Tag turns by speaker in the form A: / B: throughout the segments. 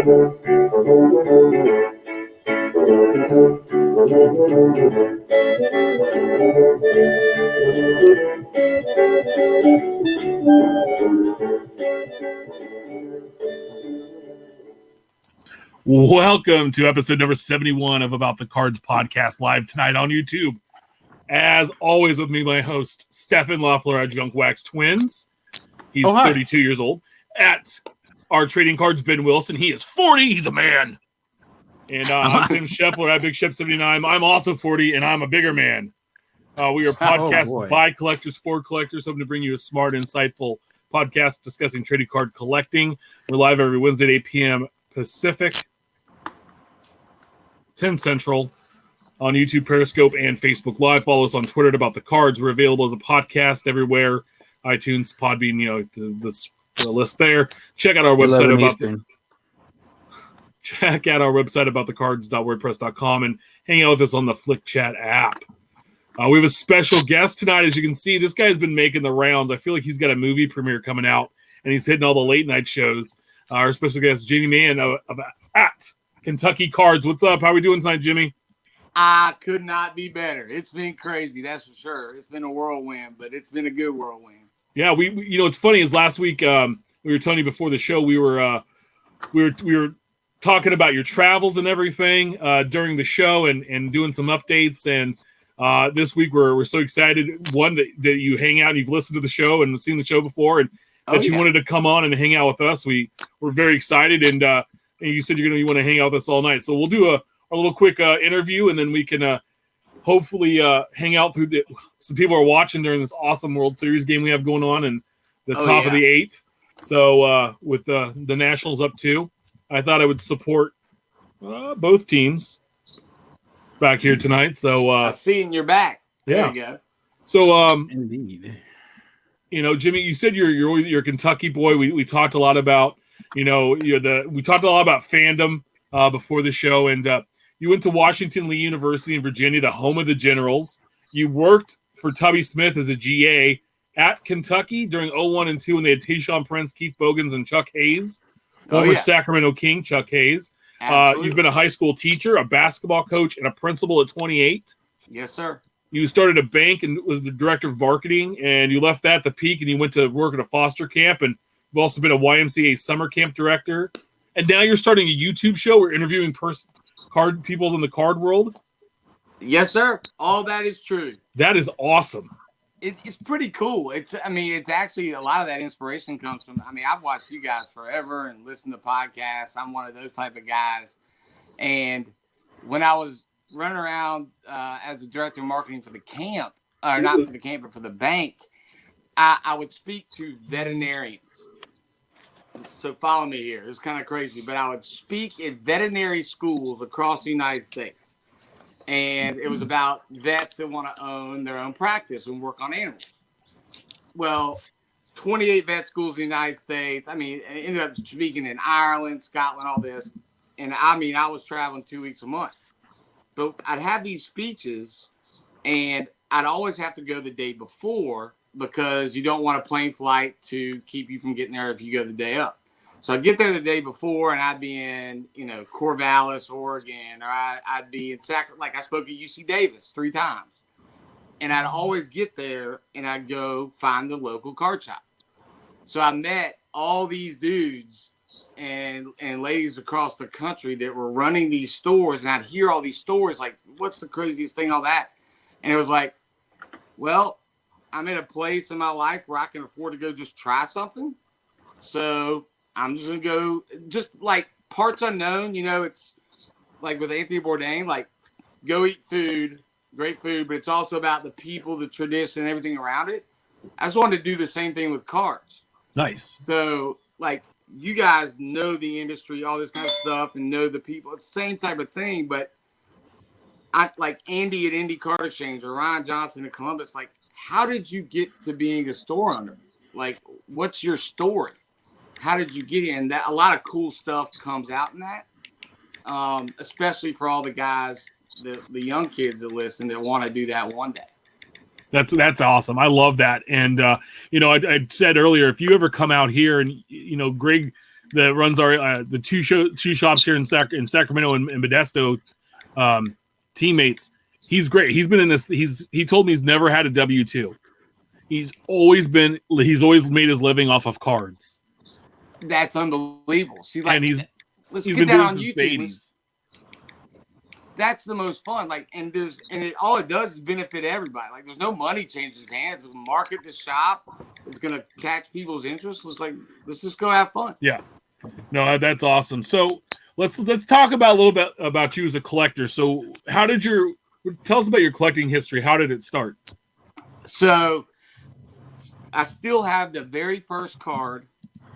A: Welcome to episode number 71 of About the Cards podcast, live tonight on YouTube. As always, with me, my host, Stefan Loeffler at Junk Wax Twins. He's 32 years old. At our trading cards, Ben Wilson. He is 40. He's a man. And I'm Tim Shepler at Big Shep 79. I'm also 40, and I'm a bigger man. We are podcast by collectors for collectors, hoping to bring you a smart, insightful podcast discussing trading card collecting. We're live every Wednesday at 8 p.m. Pacific, 10 Central, on YouTube, Periscope, and Facebook Live. Follow us on Twitter at About the Cards. We're available as a podcast everywhere. iTunes, Podbean, the list there. Check out our website about thecards.wordpress.com and hang out with us on the Flick Chat app. We have a special guest tonight. As you can see, this guy's been making the rounds. I feel like he's got a movie premiere coming out, and he's hitting all the late night shows. Our special guest, Jimmy Mann at Kentucky Cards. What's up? How are we doing tonight, Jimmy?
B: I could not be better. It's been crazy, that's for sure. It's been a whirlwind, but it's been a good whirlwind.
A: Yeah, we it's funny is last week we were telling you before the show we were talking about your travels and everything during the show and doing some updates, and this week we're so excited that you hang out and you've listened to the show and seen the show before, and that you wanted to come on and hang out with us. We're very excited, and you said you want to hang out with us all night. So we'll do a little quick interview, and then we can hopefully hang out through some people are watching during this awesome World Series game we have going on in the top of the 8th. So with the Nationals up 2, I thought I would support both teams back here tonight. So
B: I see in your back. There you go.
A: So
C: indeed.
A: Jimmy, you said you're a Kentucky boy. We talked a lot about we talked a lot about fandom before the show, and you went to Washington Lee University in Virginia, the home of the Generals. You worked for Tubby Smith as a GA at Kentucky during 01 and 2 when they had Tayshaun Prince, Keith Bogans, and Chuck Hayes. Former Sacramento King, Chuck Hayes. You've been a high school teacher, a basketball coach, and a principal at 28.
B: Yes, sir.
A: You started a bank and was the director of marketing, and you left that at the peak, and you went to work at a foster camp, and you've also been a YMCA summer camp director. And now you're starting a YouTube show. We're interviewing card people in the card world.
B: Yes, sir. All that is true.
A: That is awesome.
B: It's pretty cool. It's actually a lot of that inspiration comes from. I've watched you guys forever and listened to podcasts. I'm one of those type of guys. And when I was running around as a director of marketing for the camp, or not for the camp, but for the bank, I would speak to veterinarians. So follow me here. It's kind of crazy, but I would speak at veterinary schools across the United States. And it was about vets that want to own their own practice and work on animals. Well, 28 vet schools in the United States. I ended up speaking in Ireland, Scotland, all this. And I was traveling 2 weeks a month. But I'd have these speeches, and I'd always have to go the day before because you don't want a plane flight to keep you from getting there if you go the day up. So I'd get there the day before, and I'd be in, Corvallis, Oregon, or I'd be in Sacramento. Like I spoke at UC Davis 3 times. And I'd always get there, and I'd go find the local card shop. So I met all these dudes and ladies across the country that were running these stores, and I'd hear all these stories like, what's the craziest thing, all that? And it was like, well, I'm at a place in my life where I can afford to go just try something. So I'm just going to go just like parts unknown. It's like with Anthony Bourdain, like go eat food, great food, but it's also about the people, the tradition, and everything around it. I just wanted to do the same thing with cards.
A: Nice.
B: So like you guys know the industry, all this kind of stuff, and know the people. It's the same type of thing, but I like Andy at Indy Card Exchange or Ryan Johnson at Columbus. Like, how did you get to being a store owner? Like, what's your story? How did you get in? That a lot of cool stuff comes out in that, especially for all the guys, the young kids that listen that want to do that one day.
A: That's awesome. I love that. And I said earlier, if you ever come out here and Greg that runs our the two shops here in Sacramento and Modesto, teammates. He's great. He's been in this. He told me he's never had a W-2. He's always made his living off of cards.
B: That's unbelievable. See, like,
A: and
B: let's
A: he's
B: get
A: been
B: that
A: doing
B: on
A: this
B: YouTube.
A: since
B: That's the most fun. Like, all it does is benefit everybody. Like, there's no money changes hands. The market, the shop is gonna catch people's interest. Let's just go have fun.
A: Yeah, no, that's awesome. So let's talk about a little bit about you as a collector. So tell us about your collecting history? How did it start?
B: So I still have the very first card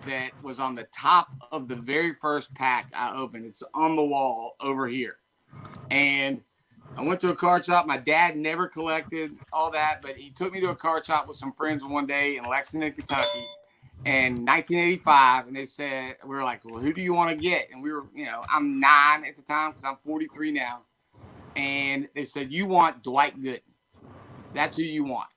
B: that was on the top of the very first pack I opened. It's on the wall over here. And I went to a card shop. My dad never collected all that, but he took me to a card shop with some friends one day in Lexington, Kentucky in 1985. And they said, we were like, well, who do you want to get? And we were, I'm 9 at the time because I'm 43 now. And they said, you want Dwight Gooden. That's who you want.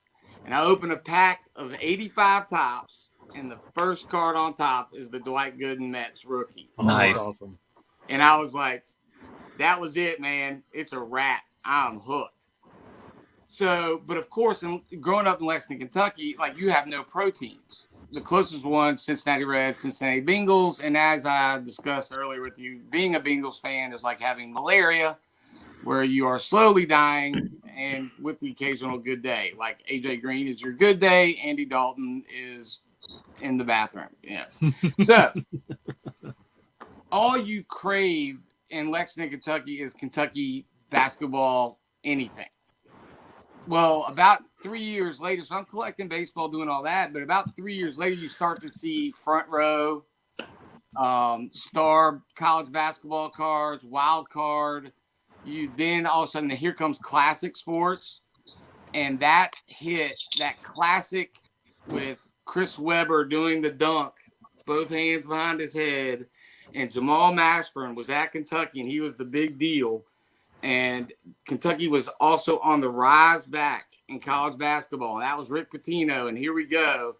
B: And I opened a pack of 85 tops, and the first card on top is the Dwight Gooden Mets rookie.
C: Nice.
A: That's awesome.
B: And I was like, that was it, man. It's a wrap. I'm hooked. So, but of course, growing up in Lexington, Kentucky, like, you have no pro teams. The closest one, Cincinnati Reds, Cincinnati Bengals. And as I discussed earlier with you, being a Bengals fan is like having malaria, where you are slowly dying and with the occasional good day. Like, AJ Green is your good day. Andy Dalton is in the bathroom. Yeah. So all you crave in Lexington, Kentucky is Kentucky basketball, anything. Well, about 3 years later, so I'm collecting baseball, doing all that, but about 3 years later, you start to see front row, star college basketball cards, wild card. You then all of a sudden, here comes classic sports, and that classic with Chris Webber doing the dunk, both hands behind his head, and Jamal Mashburn was at Kentucky, and he was the big deal. And Kentucky was also on the rise back in college basketball. And that was Rick Pitino, and here we go.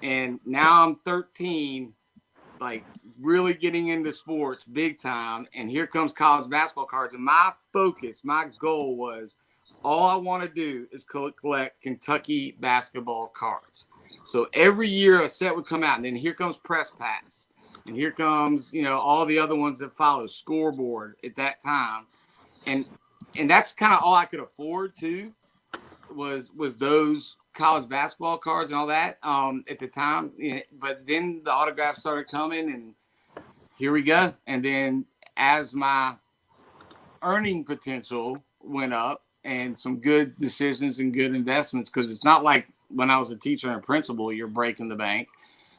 B: And now I'm 13, like, really getting into sports big time, and here comes college basketball cards. And my goal was, all I want to do is collect Kentucky basketball cards. So every year a set would come out, and then here comes Press Pass, and here comes, all the other ones that follow, Scoreboard at that time. And that's kind of all I could afford too, was those college basketball cards and all that at the time. But then the autographs started coming, and here we go. And then as my earning potential went up and some good decisions and good investments, because it's not like when I was a teacher and principal, you're breaking the bank.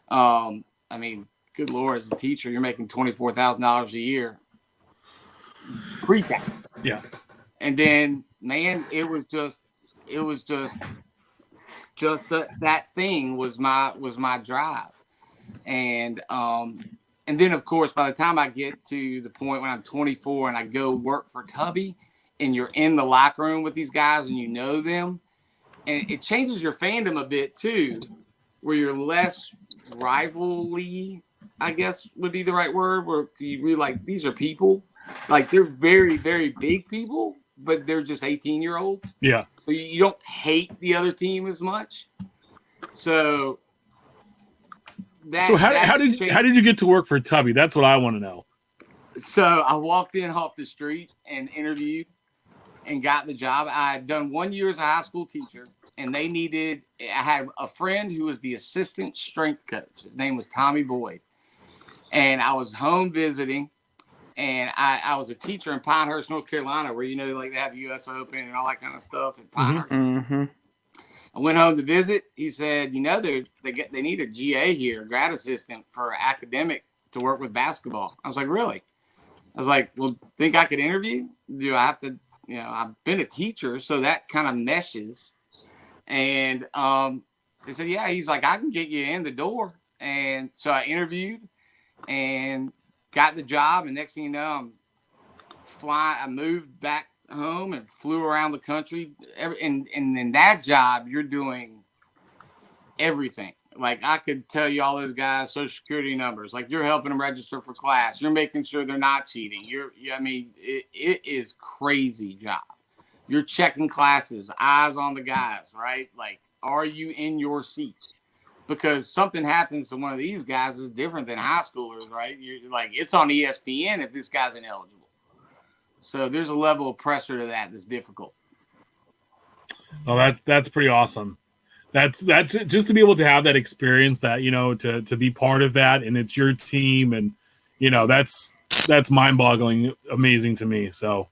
B: I mean, good Lord, as a teacher, you're making $24,000 a year pre-tax.
A: Yeah.
B: And then, man, it was just that thing was my drive. And then, of course, by the time I get to the point when I'm 24 and I go work for Tubby, and you're in the locker room with these guys and you know them, and it changes your fandom a bit too, where you're less rivalry, I guess would be the right word, where you really like, these are people, like, they're very, very big people, but they're just 18-year-olds.
A: Yeah.
B: So you don't hate the other team as much. So
A: how did you get to work for Tubby? That's what I want to know.
B: So I walked in off the street and interviewed and got the job. I had done 1 year as a high school teacher, and I had a friend who was the assistant strength coach. His name was Tommy Boyd. And I was home visiting, and I was a teacher in Pinehurst, North Carolina, where, like, they have US Open and all that kind of stuff in Pinehurst.
C: Mm-hmm.
B: I went home to visit. He said, they need a GA here, a grad assistant for academic to work with basketball. I was like, really? I was like, well, think I could interview? Do I have to, I've been a teacher, so that kind of meshes. And they said, yeah. He's like, I can get you in the door. And so I interviewed and got the job. And next thing you know, I moved back home and flew around the country. And in that job, you're doing everything. Like, I could tell you all those guys' social security numbers. Like, you're helping them register for class. You're making sure they're not cheating. I mean, it is crazy job. You're checking classes, eyes on the guys, right? Like, are you in your seat? Because something happens to one of these guys is different than high schoolers, right? You're like, it's on ESPN if this guy's ineligible. So there's a level of pressure to that that's difficult.
A: Oh, that's pretty awesome. That's just to be able to have that experience, that, you know, to be part of that, and it's your team, and, you know, that's mind-boggling, amazing to me. So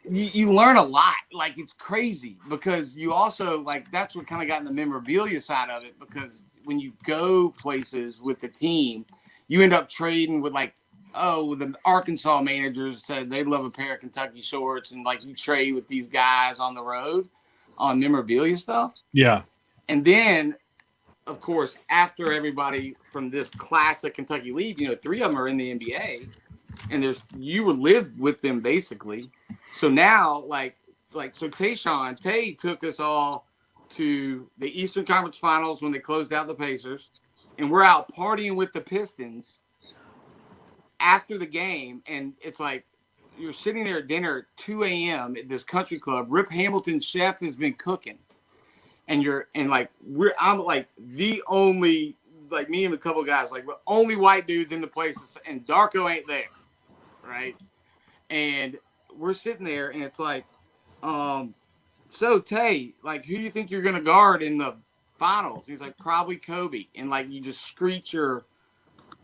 B: you learn a lot. Like, it's crazy because you also, like, that's what kind of got in the memorabilia side of it, because when you go places with the team, you end up trading with, like, the Arkansas managers said they love a pair of Kentucky shorts, and, like, you trade with these guys on the road on memorabilia stuff.
A: Yeah.
B: And then, of course, after everybody from this class of Kentucky leave, you know, 3 of them are in the NBA, and you would live with them basically. So now, so Tay took us all to the Eastern Conference Finals when they closed out the Pacers, and we're out partying with the Pistons after the game, and it's like you're sitting there at dinner at 2 a.m. at this country club. Rip Hamilton's chef has been cooking. And I'm like the only, like, me and a couple guys, like, the only white dudes in the place, and Darko ain't there, right? And we're sitting there, and it's like, so Tay, like, who do you think you're gonna guard in the finals? He's like, probably Kobe, and, like, you just screech your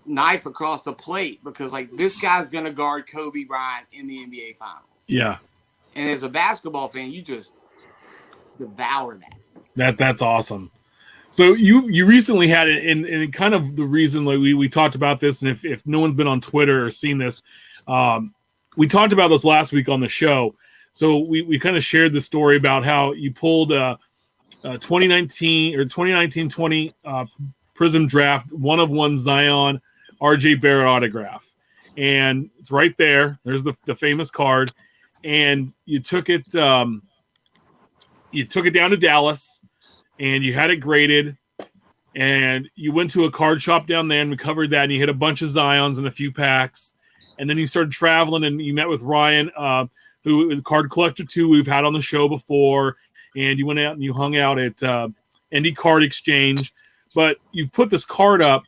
B: knife across the plate because, like, this guy's gonna guard Kobe Bryant in the NBA finals.
A: Yeah.
B: And as a basketball fan, you just devour that.
A: That's awesome. So you recently had it, and kind of the reason, like, we talked about this, and if no one's been on Twitter or seen this, we talked about this last week on the show. So we kind of shared the story about how you pulled 2019 or 2019-20 Prizm draft 1/1 Zion RJ Barrett autograph, and it's right there. There's the famous card, and you took it down to Dallas, and you had it graded, and you went to a card shop down there and we covered that, and you hit a bunch of Zions and a few packs, and then you started traveling, and you met with Ryan, who is Card Collector 2 we've had on the show before, and you went out and you hung out at Indy Card Exchange, but you've put this card up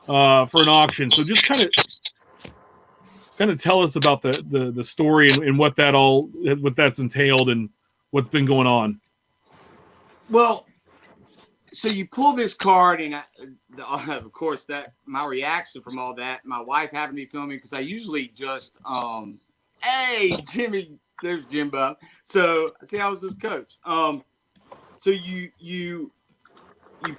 A: for an auction. So just kind of tell us about the story and what that's entailed and what's been going on.
B: Well, so you pull this card, and of course, that my reaction from all that, my wife having me filming, because I usually just, hey, Jimmy, there's Jimbo. So see, I was his coach. So you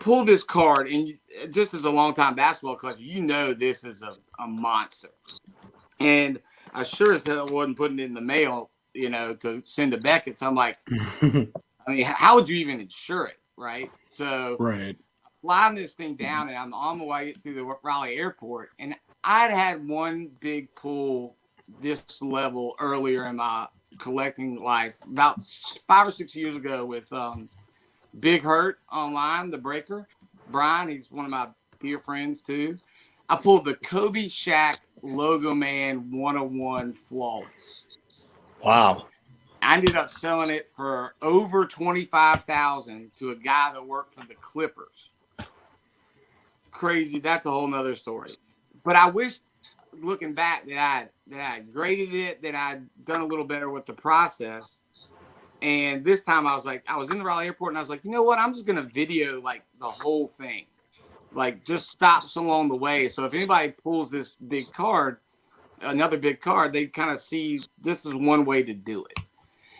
B: pull this card, and just as a longtime basketball collector, you know this is a monster. And I sure as hell wasn't putting it in the mail, you know, to send to Beckett. So I'm like, I mean, how would you even insure it, right? So
C: right.
B: I'm flying this thing down, and I'm on the way through the Raleigh airport, and I'd had one big pull this level earlier in my collecting life, about 5 or 6 years ago, with Big Hurt online, the breaker. Brian, he's one of my dear friends too. I pulled the Kobe Shaq Logo Man 101 Flawless.
C: Wow.
B: I ended up selling it for over $25,000 to a guy that worked for the Clippers. Crazy. That's a whole nother story. But I wish, looking back, that I graded it, that I'd done a little better with the process. And this time I was in the Raleigh airport, and I was like, you know what? I'm just going to video, like, the whole thing. Like, just stops along the way. So if anybody pulls this big card, another big card, they kind of see this is one way to do it.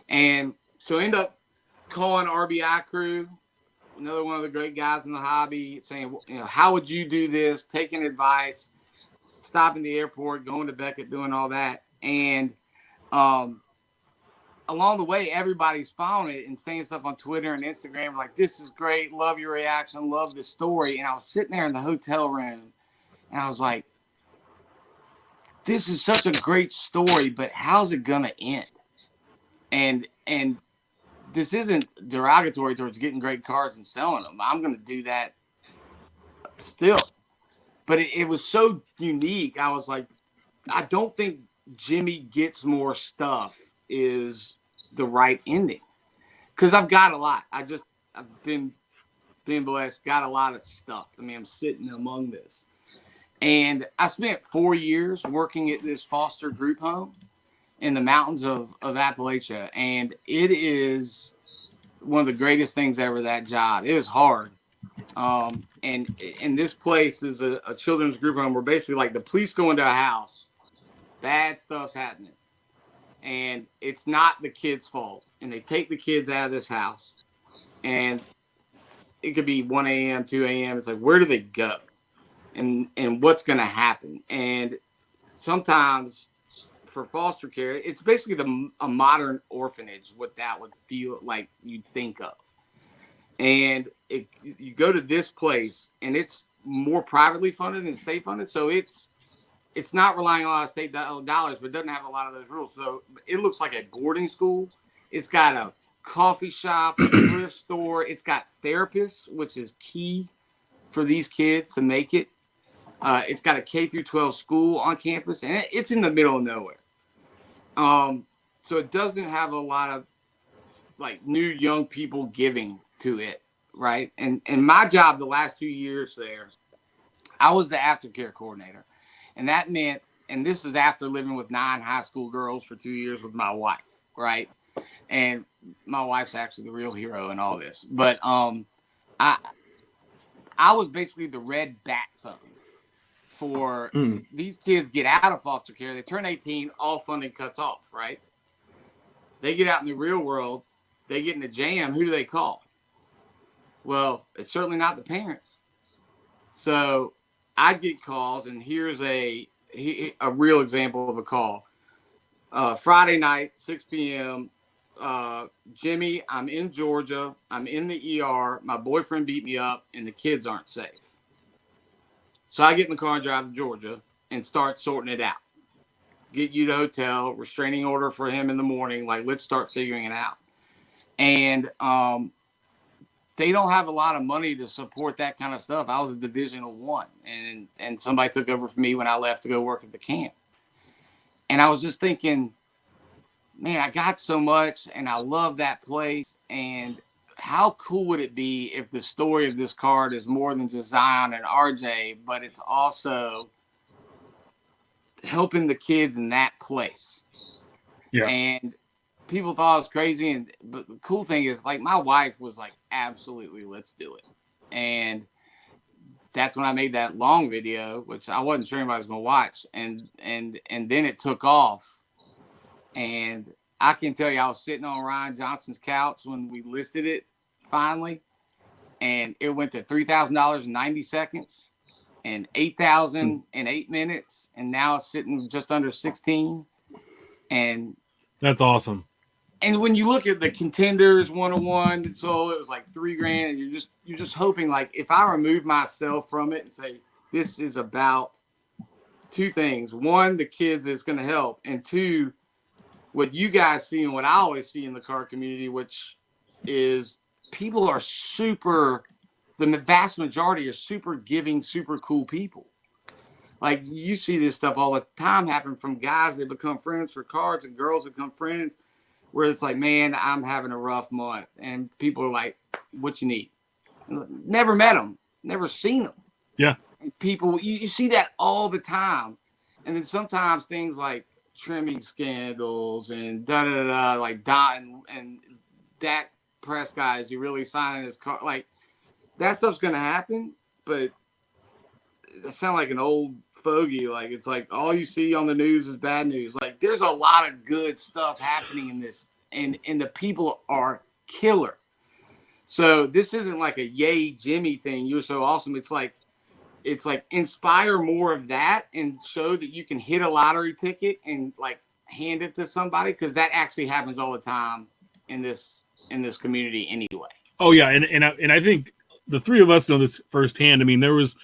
B: And so end up calling RBI Crew, another one of the great guys in the hobby, saying, you know, how would you do this? Taking advice, stopping the airport, going to Beckett, doing all that. And along the way, everybody's following it and saying stuff on Twitter and Instagram, like, this is great, love your reaction, love the story. And I was sitting there in the hotel room, and I was like, this is such a great story, but how's it going to end? And this isn't derogatory towards getting great cards and selling them. I'm going to do that still. But it was so unique. I was like, I don't think Jimmy Gets More Stuff is the right ending. Because I've got a lot. I've been blessed, got a lot of stuff. I mean, I'm sitting among this. And I spent 4 years working at this foster group home in the mountains of Appalachia. And it is one of the greatest things ever, that job. It is hard. And this place is a children's group home where basically like the police go into a house, bad stuff's happening. And it's not the kids' fault. And they take the kids out of this house. And it could be 1 a.m., 2 a.m. It's like, where do they go? And what's going to happen? And sometimes for foster care, it's basically a modern orphanage, what that would feel like you'd think of. And you go to this place, and it's more privately funded than state funded. So it's not relying on a lot of state dollars, but it doesn't have a lot of those rules. So it looks like a boarding school. It's got a coffee shop, a thrift store. It's got therapists, which is key for these kids to make it. It's got a K through 12 school on campus, and it's in the middle of nowhere. So it doesn't have a lot of like new young people giving to it, right? And my job the last 2 years there, I was the aftercare coordinator, and that meant, and this was after living with 9 high school girls for 2 years with my wife, right? And my wife's actually the real hero in all this, but I was basically the red bat phone for these kids get out of foster care. They turn 18, all funding cuts off, right? They get out in the real world, they get in a jam. Who do they call? Well, it's certainly not the parents. So I get calls, and here's a real example of a call. Friday night, 6 p.m., Jimmy, I'm in Georgia. I'm in the ER. My boyfriend beat me up, and the kids aren't safe. So I get in the car and drive to Georgia and start sorting it out. Get you to hotel, restraining order for him in the morning. Like, let's start figuring it out. And they don't have a lot of money to support that kind of stuff. I was a Division I, and somebody took over for me when I left to go work at the camp. And I was just thinking, man, I got so much, and I love that place. And how cool would it be if the story of this card is more than just Zion and RJ, but it's also helping the kids in that place?
A: Yeah.
B: And people thought I was crazy. But the cool thing is, like, my wife was like, absolutely, let's do it. And that's when I made that long video, which I wasn't sure anybody was going to watch. And then it took off. And I can tell you, I was sitting on Ryan Johnson's couch when we listed it finally, and it went to $3,000 in 90 seconds and $8,000 in 8 minutes, and now it's sitting just under 16. And
A: that's awesome.
B: And when you look at the Contenders 101, so it was like $3,000, and you're just hoping, like, if I remove myself from it and say this is about two things: one, the kids is going to help, and two, what you guys see and what I always see in the card community, which is people are the vast majority are super giving, super cool people. Like, you see this stuff all the time happen from guys that become friends for cards and girls that become friends, where it's like, man, I'm having a rough month. And people are like, what you need? Never met them, never seen them.
A: Yeah.
B: And people, you see that all the time. And then sometimes things like trimming scandals and like Don and Dak Prescott, is he really signing his car? Like, that stuff's gonna happen, but it sounds like an old fogey. Like, it's like all you see on the news is bad news. Like, there's a lot of good stuff happening in this, and the people are killer. So this isn't like a yay Jimmy thing, you're so awesome. It's like inspire more of that and show that you can hit a lottery ticket and like hand it to somebody, because that actually happens all the time in this community anyway.
A: Oh yeah, and I think the three of us know this firsthand. I mean, there was,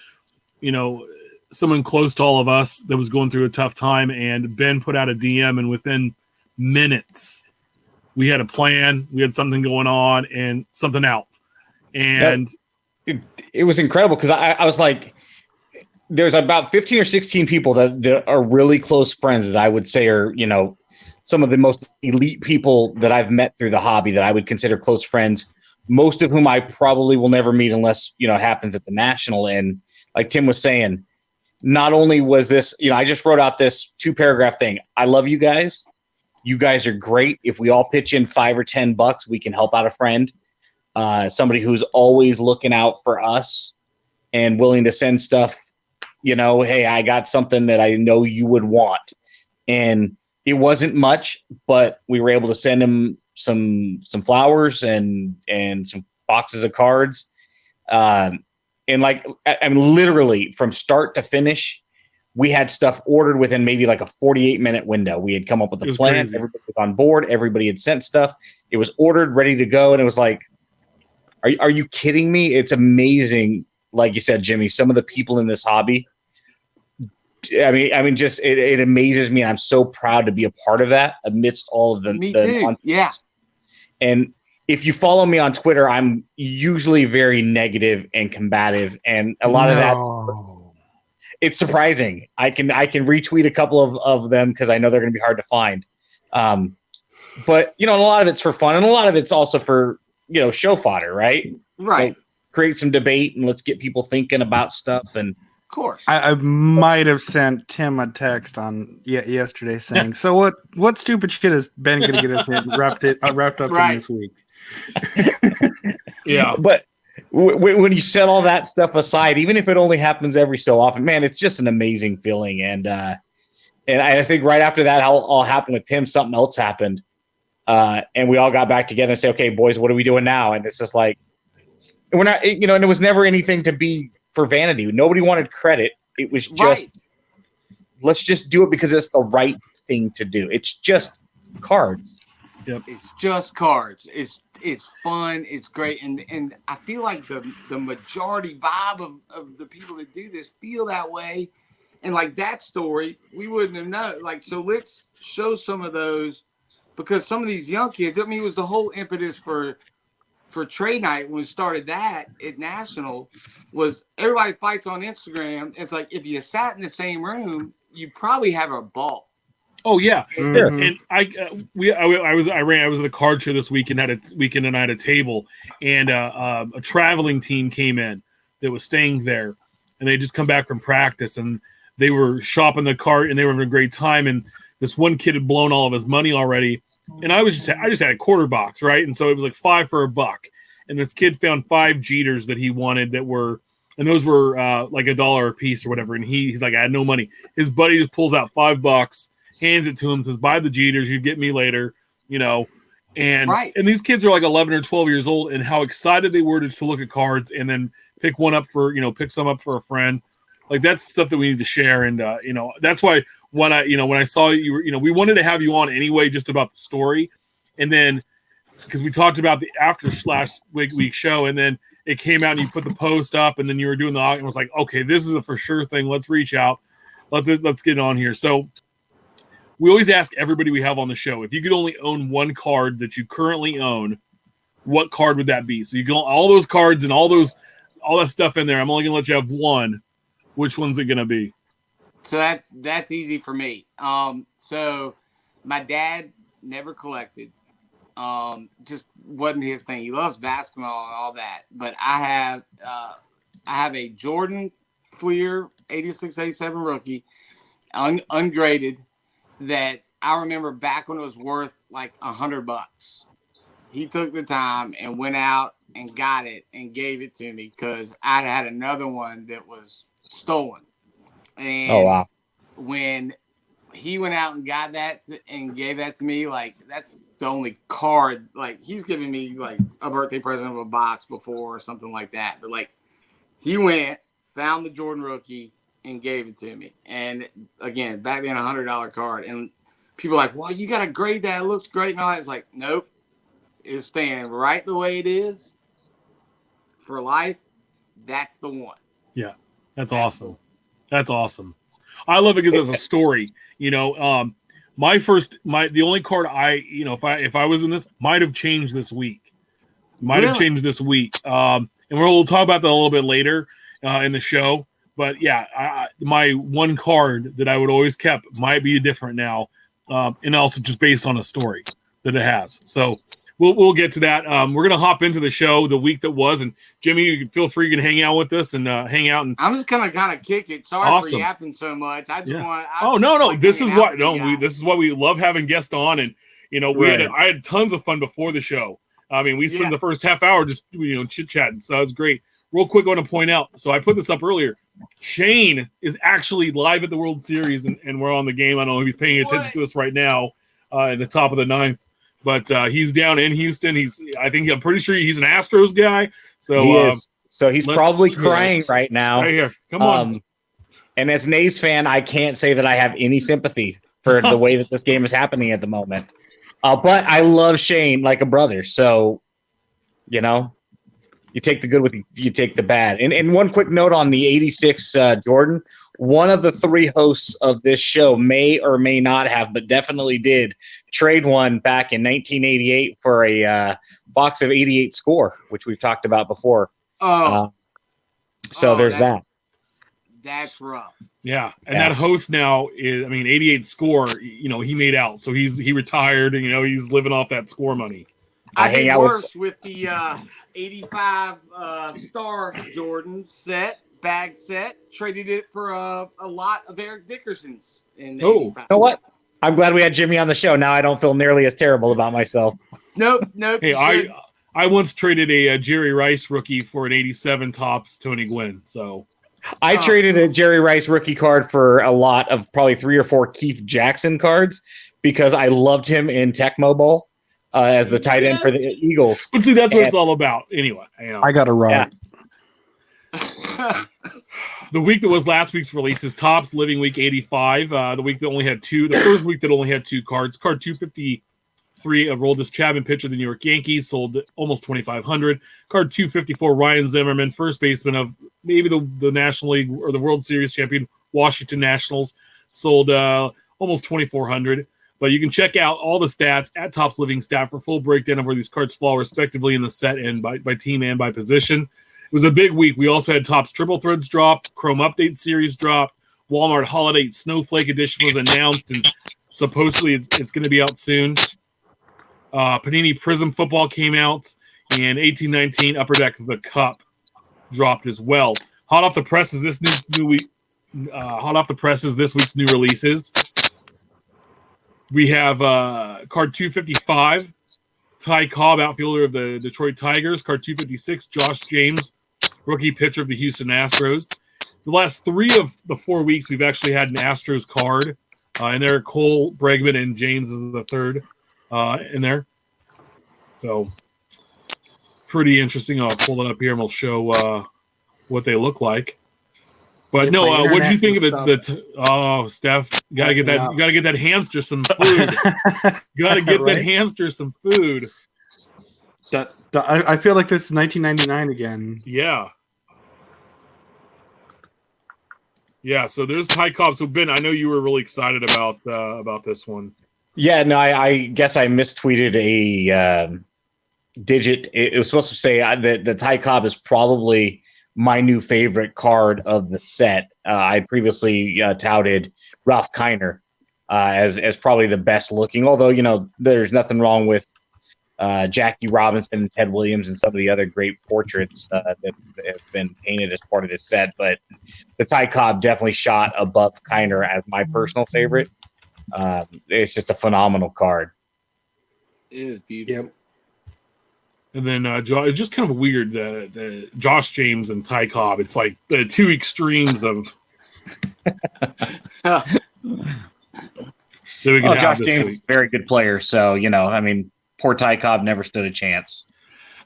A: someone close to all of us that was going through a tough time, and Ben put out a DM, and within minutes we had a plan, we had something going on and something out. And
C: it was incredible because I was like, there's about 15 or 16 people that are really close friends that I would say are, some of the most elite people that I've met through the hobby that I would consider close friends, most of whom I probably will never meet unless, it happens at the National. And like Tim was saying, not only was this, I just wrote out this 2-paragraph thing. I love you guys. You guys are great. If we all pitch in $5 or $10, we can help out a friend. Somebody who's always looking out for us and willing to send stuff, hey, I got something that I know you would want. And it wasn't much, but we were able to send him some flowers and some boxes of cards. And literally from start to finish, we had stuff ordered within maybe like a 48-minute window. We had come up with a plan. Crazy. Everybody was on board. Everybody had sent stuff. It was ordered, ready to go. And it was like, are you kidding me? It's amazing. Like you said, Jimmy, some of the people in this hobby, just it amazes me. And I'm so proud to be a part of that amidst all of the
B: Me too.
C: nonsense.
B: Yeah.
C: And if you follow me on Twitter, I'm usually very negative and combative. And a lot of that's, it's surprising. I can retweet a couple of them because I know they're going to be hard to find. But, a lot of it's for fun. And a lot of it's also for, show fodder, right?
B: Right.
C: Create some debate and let's get people thinking about stuff. And
B: of course,
D: I might have sent Tim a text on yesterday saying, "So what stupid shit is Ben going to get us wrapped up in this week?"
A: Yeah,
C: but when you set all that stuff aside, even if it only happens every so often, man, it's just an amazing feeling. And I think right after that all happened with Tim, something else happened, and we all got back together and said, "Okay, boys, what are we doing now?" And it's just like we're not, and it was never anything to be for vanity. Nobody wanted credit. It was just, let's just do it because it's the right thing to do. It's just cards.
B: Yep. It's just cards. It's fun. It's great. And I feel like the majority vibe of the people that do this feel that way. And like that story, we wouldn't have known. Like, so let's show some of those because some of these young kids, it was the whole impetus for trade night when we started that at National was everybody fights on Instagram. It's like if you sat in the same room, you probably have a ball.
A: Oh yeah,
C: mm-hmm.
A: And I was at a card show this weekend and I had a table, and a traveling team came in that was staying there, and they just come back from practice and they were shopping the cart and they were having a great time, and this one kid had blown all of his money already. And I just had a quarter box, right? And so it was like $5 for $1. And this kid found 5 Jeters that he wanted and those were like $1 a piece or whatever. And he's like, I had no money. His buddy just pulls out $5, hands it to him, says, buy the Jeters, you get me later, And and these kids are like 11 or 12 years old, and how excited they were to look at cards and then pick some up for a friend. Like that's stuff that we need to share. And that's why when I saw you were, we wanted to have you on anyway, just about the story. And then because we talked about the after week show, and then it came out and you put the post up, and then you were doing the auction. I was like, okay, this is a for sure thing. Let's reach out. Let's get on here. So we always ask everybody we have on the show, if you could only own one card that you currently own, what card would that be? So you can all those cards and all that stuff in there. I'm only gonna let you have one. Which one's it gonna be?
B: So that's easy for me. So my dad never collected. Just wasn't his thing. He loves basketball and all that. But I have a Jordan Fleer 86-87 rookie, ungraded, that I remember back when it was worth like $100. He took the time and went out and got it and gave it to me because I had another one that was stolen. And
C: oh wow!
B: When he went out and got that and gave that to me, like that's the only card. Like he's given me like a birthday present of a box before or something like that. But like he went, found the Jordan rookie and gave it to me. And again, back then $100 card. And people are like, well, you got to grade that. It looks great and all that. It's like, nope. It's staying right the way it is for life. That's the one.
A: Yeah, that's awesome. That's awesome. I love it because it's a story. The only card if I was in this might have changed this week. Have changed this week. and we'll talk about that a little bit later in the show. But yeah, my one card that I would always kept might be different now, and also just based on a story that it has. So we'll get to that. We're gonna hop into the show the week that was, and Jimmy, you can feel free to hang out with us and hang out. And
B: I'm just gonna kind of kick it. Sorry for yapping so much. I just want.
A: No. This is what this is what we love having guests on, and I had tons of fun before the show. I mean, we spent the first half hour just chit chatting, so it was great. Real quick, I want to point out. So I put this up earlier. Shane is actually live at the World Series, and we're on the game. I don't know if he's paying attention to us right now at the top of the ninth, but he's down in Houston. I'm pretty sure he's an Astros guy. So
C: he is. So he's probably crying right now.
A: Right here, come on.
C: And as an A's fan, I can't say that I have any sympathy for the way that this game is happening at the moment. But I love Shane like a brother. So, you take the good with you take the bad. And one quick note on the 86 Jordan, one of the three hosts of this show may or may not have, but definitely did trade one back in 1988 for a box of 88 Score, which we've talked about before. There's that.
B: That's rough.
A: Yeah, and that host now is, 88 Score. He made out, so he retired, and he's living off that Score money.
B: I did worse with the 85 Star Jordan bag set. Traded it for a lot of Eric Dickerson's.
C: You know what? I'm glad we had Jimmy on the show. Now I don't feel nearly as terrible about myself.
B: Nope.
A: Hey, I once traded a Jerry Rice rookie for an 87 Topps Tony Gwynn. So
C: I traded a Jerry Rice rookie card for a lot of probably 3 or 4 Keith Jackson cards because I loved him in Tecmo Bowl as the tight end for the Eagles.
A: But see, that's what it's all about. Anyway,
D: I got a run.
A: Yeah. The week that was last week's release is Topps Living Week 85. The week that only had 2. The first week that only had 2 cards. Card 253, Aroldis Chapman, pitcher of the New York Yankees, sold almost 2,500. Card 254, Ryan Zimmerman, first baseman of maybe the National League or the World Series champion Washington Nationals, sold almost 2,400. But you can check out all the stats at Topps Living Stat for full breakdown of where these cards fall respectively in the set and by team and by position. It was a big week. We also had Topps Triple Threads drop, Chrome Update Series drop, Walmart Holiday Snowflake Edition was announced, and supposedly it's going to be out soon. Panini Prizm Football came out, and 1819 Upper Deck of the Cup dropped as well. Hot off the presses this week's new releases. We have card 255, Ty Cobb, outfielder of the Detroit Tigers. Card 256, Josh James, rookie pitcher of the Houston Astros. The last 3 of the 4 weeks, we've actually had an Astros card. And there, Cole, Bregman, and James is the third in there. So, pretty interesting. I'll pull it up here and we'll show what they look like. But no, what did you think of Steph? You gotta get that hamster some food. You gotta get that hamster some food.
D: I feel like this is 1999 again.
A: Yeah. Yeah, so there's Ty Cobb. So Ben, I know you were really excited about this one.
C: Yeah, no, I guess I mistweeted a digit. It was supposed to say that the Ty Cobb is probably my new favorite card of the set. I previously touted Ralph Kiner as probably the best looking, although, there's nothing wrong with Jackie Robinson and Ted Williams and some of the other great portraits that have been painted as part of this set. But the Ty Cobb definitely shot above Kiner as my personal favorite. It's just a phenomenal card.
B: It is beautiful.
D: Yep.
A: And then it's just kind of weird, the Josh James and Ty Cobb. It's like the 2 extremes of.
C: Josh James is a very good player, so poor Ty Cobb never stood a chance.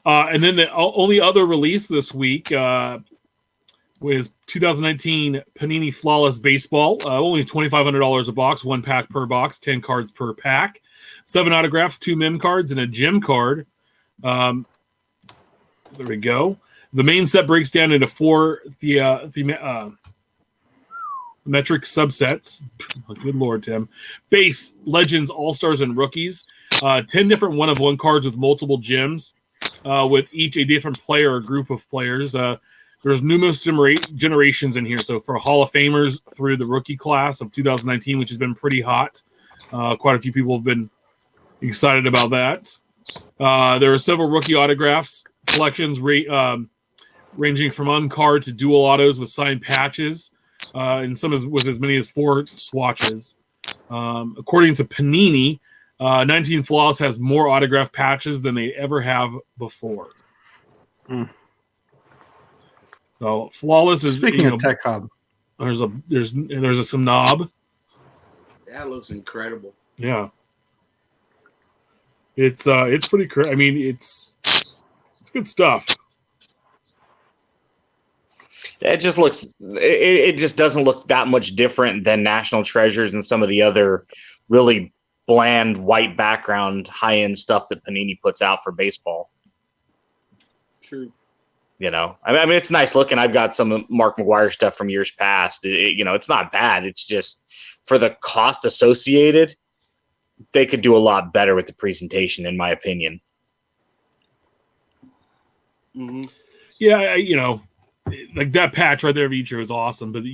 A: And then the only other release this week was 2019 Panini Flawless Baseball. Only $2,500 a box, 1 pack per box, 10 cards per pack, 7 autographs, 2 mem cards, and a gem card. There we go. The main set breaks down into 4 metric subsets. Oh, good Lord, Tim. Base, Legends, All-Stars, and Rookies. 10 different one-of-one cards with multiple gems. with each a different player or group of players. There's numerous generations in here. So for Hall of Famers through the rookie class of 2019, which has been pretty hot. Quite a few people have been excited about that. There are several rookie autographs collections ranging from uncard to dual autos with signed patches, and some with as many as 4 swatches. According to Panini, 19 Flawless has more autograph patches than they ever have before. So Flawless is
D: speaking of Tech Hub.
A: There's a some knob.
B: That looks incredible.
A: Yeah. It's pretty crazy. I mean, it's good stuff.
C: It just looks. It just doesn't look that much different than National Treasures and some of the other really bland white background high end stuff that Panini puts out for baseball.
B: True.
C: You know, I mean, it's nice looking. I've got some of Mark McGwire stuff from years past. It's not bad. It's just for the cost associated, they could do a lot better with the presentation, in my opinion.
B: Mm-hmm.
A: Yeah, like that patch right there of Ichiro is awesome. But to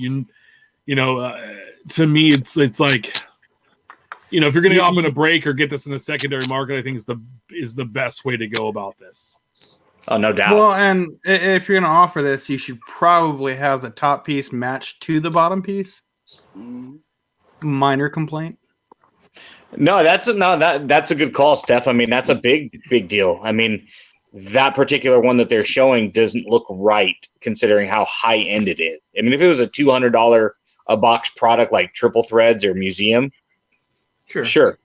A: me, it's like, if you're going to hop in a break or get this in the secondary market, I think is the best way to go about this.
C: Oh, no doubt.
D: Well, and if you're going to offer this, you should probably have the top piece matched to the bottom piece.
B: Mm-hmm.
D: Minor complaint.
C: No, that's a good call, Steph. I mean, that's a big deal. I mean, that particular one that they're showing doesn't look right considering how high end it is. I mean, if it was a $200 a box product like Triple Threads or Museum, sure.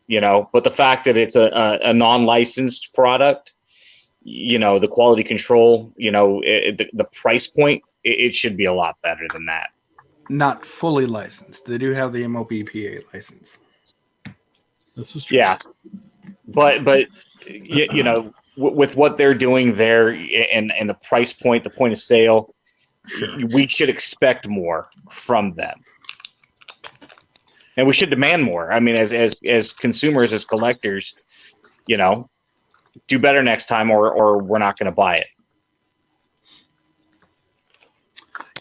C: But the fact that it's a non-licensed product, the quality control, the price point, it should be a lot better than that.
D: Not fully licensed. They do have the MLBPA license.
A: This is true.
C: Yeah, but with what they're doing there and the price point, the point of sale, we should expect more from them, and we should demand more. I mean, as consumers, as collectors, do better next time, or we're not going to buy it.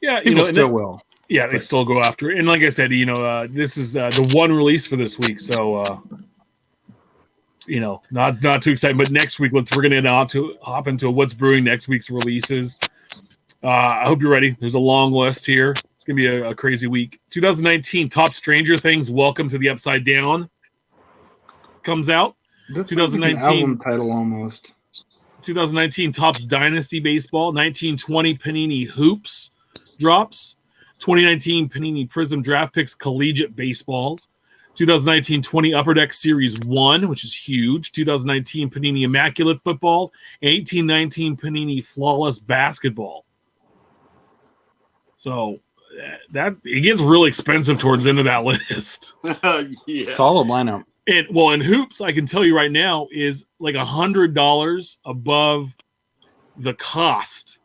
A: Yeah,
D: people still will.
A: Yeah, they still go after it. And like I said, this is the one release for this week. So, not too exciting. But next week, we're going to hop into what's brewing next week's releases. I hope you're ready. There's a long list here. It's going to be a crazy week. 2019 Top Stranger Things, Welcome to the Upside Down comes out.
D: That's
A: 2019
D: like an album title almost.
A: 2019 Topps Dynasty Baseball. 1920 Panini Hoops drops. 2019 Panini Prizm Draft Picks Collegiate Baseball. 2019-20 Upper Deck Series 1, which is huge. 2019 Panini Immaculate Football. And 18-19 Panini Flawless Basketball. So that it gets really expensive towards the end of that list.
B: Yeah.
D: Solid lineup.
A: And Hoops, I can tell you right now, is like $100 above the cost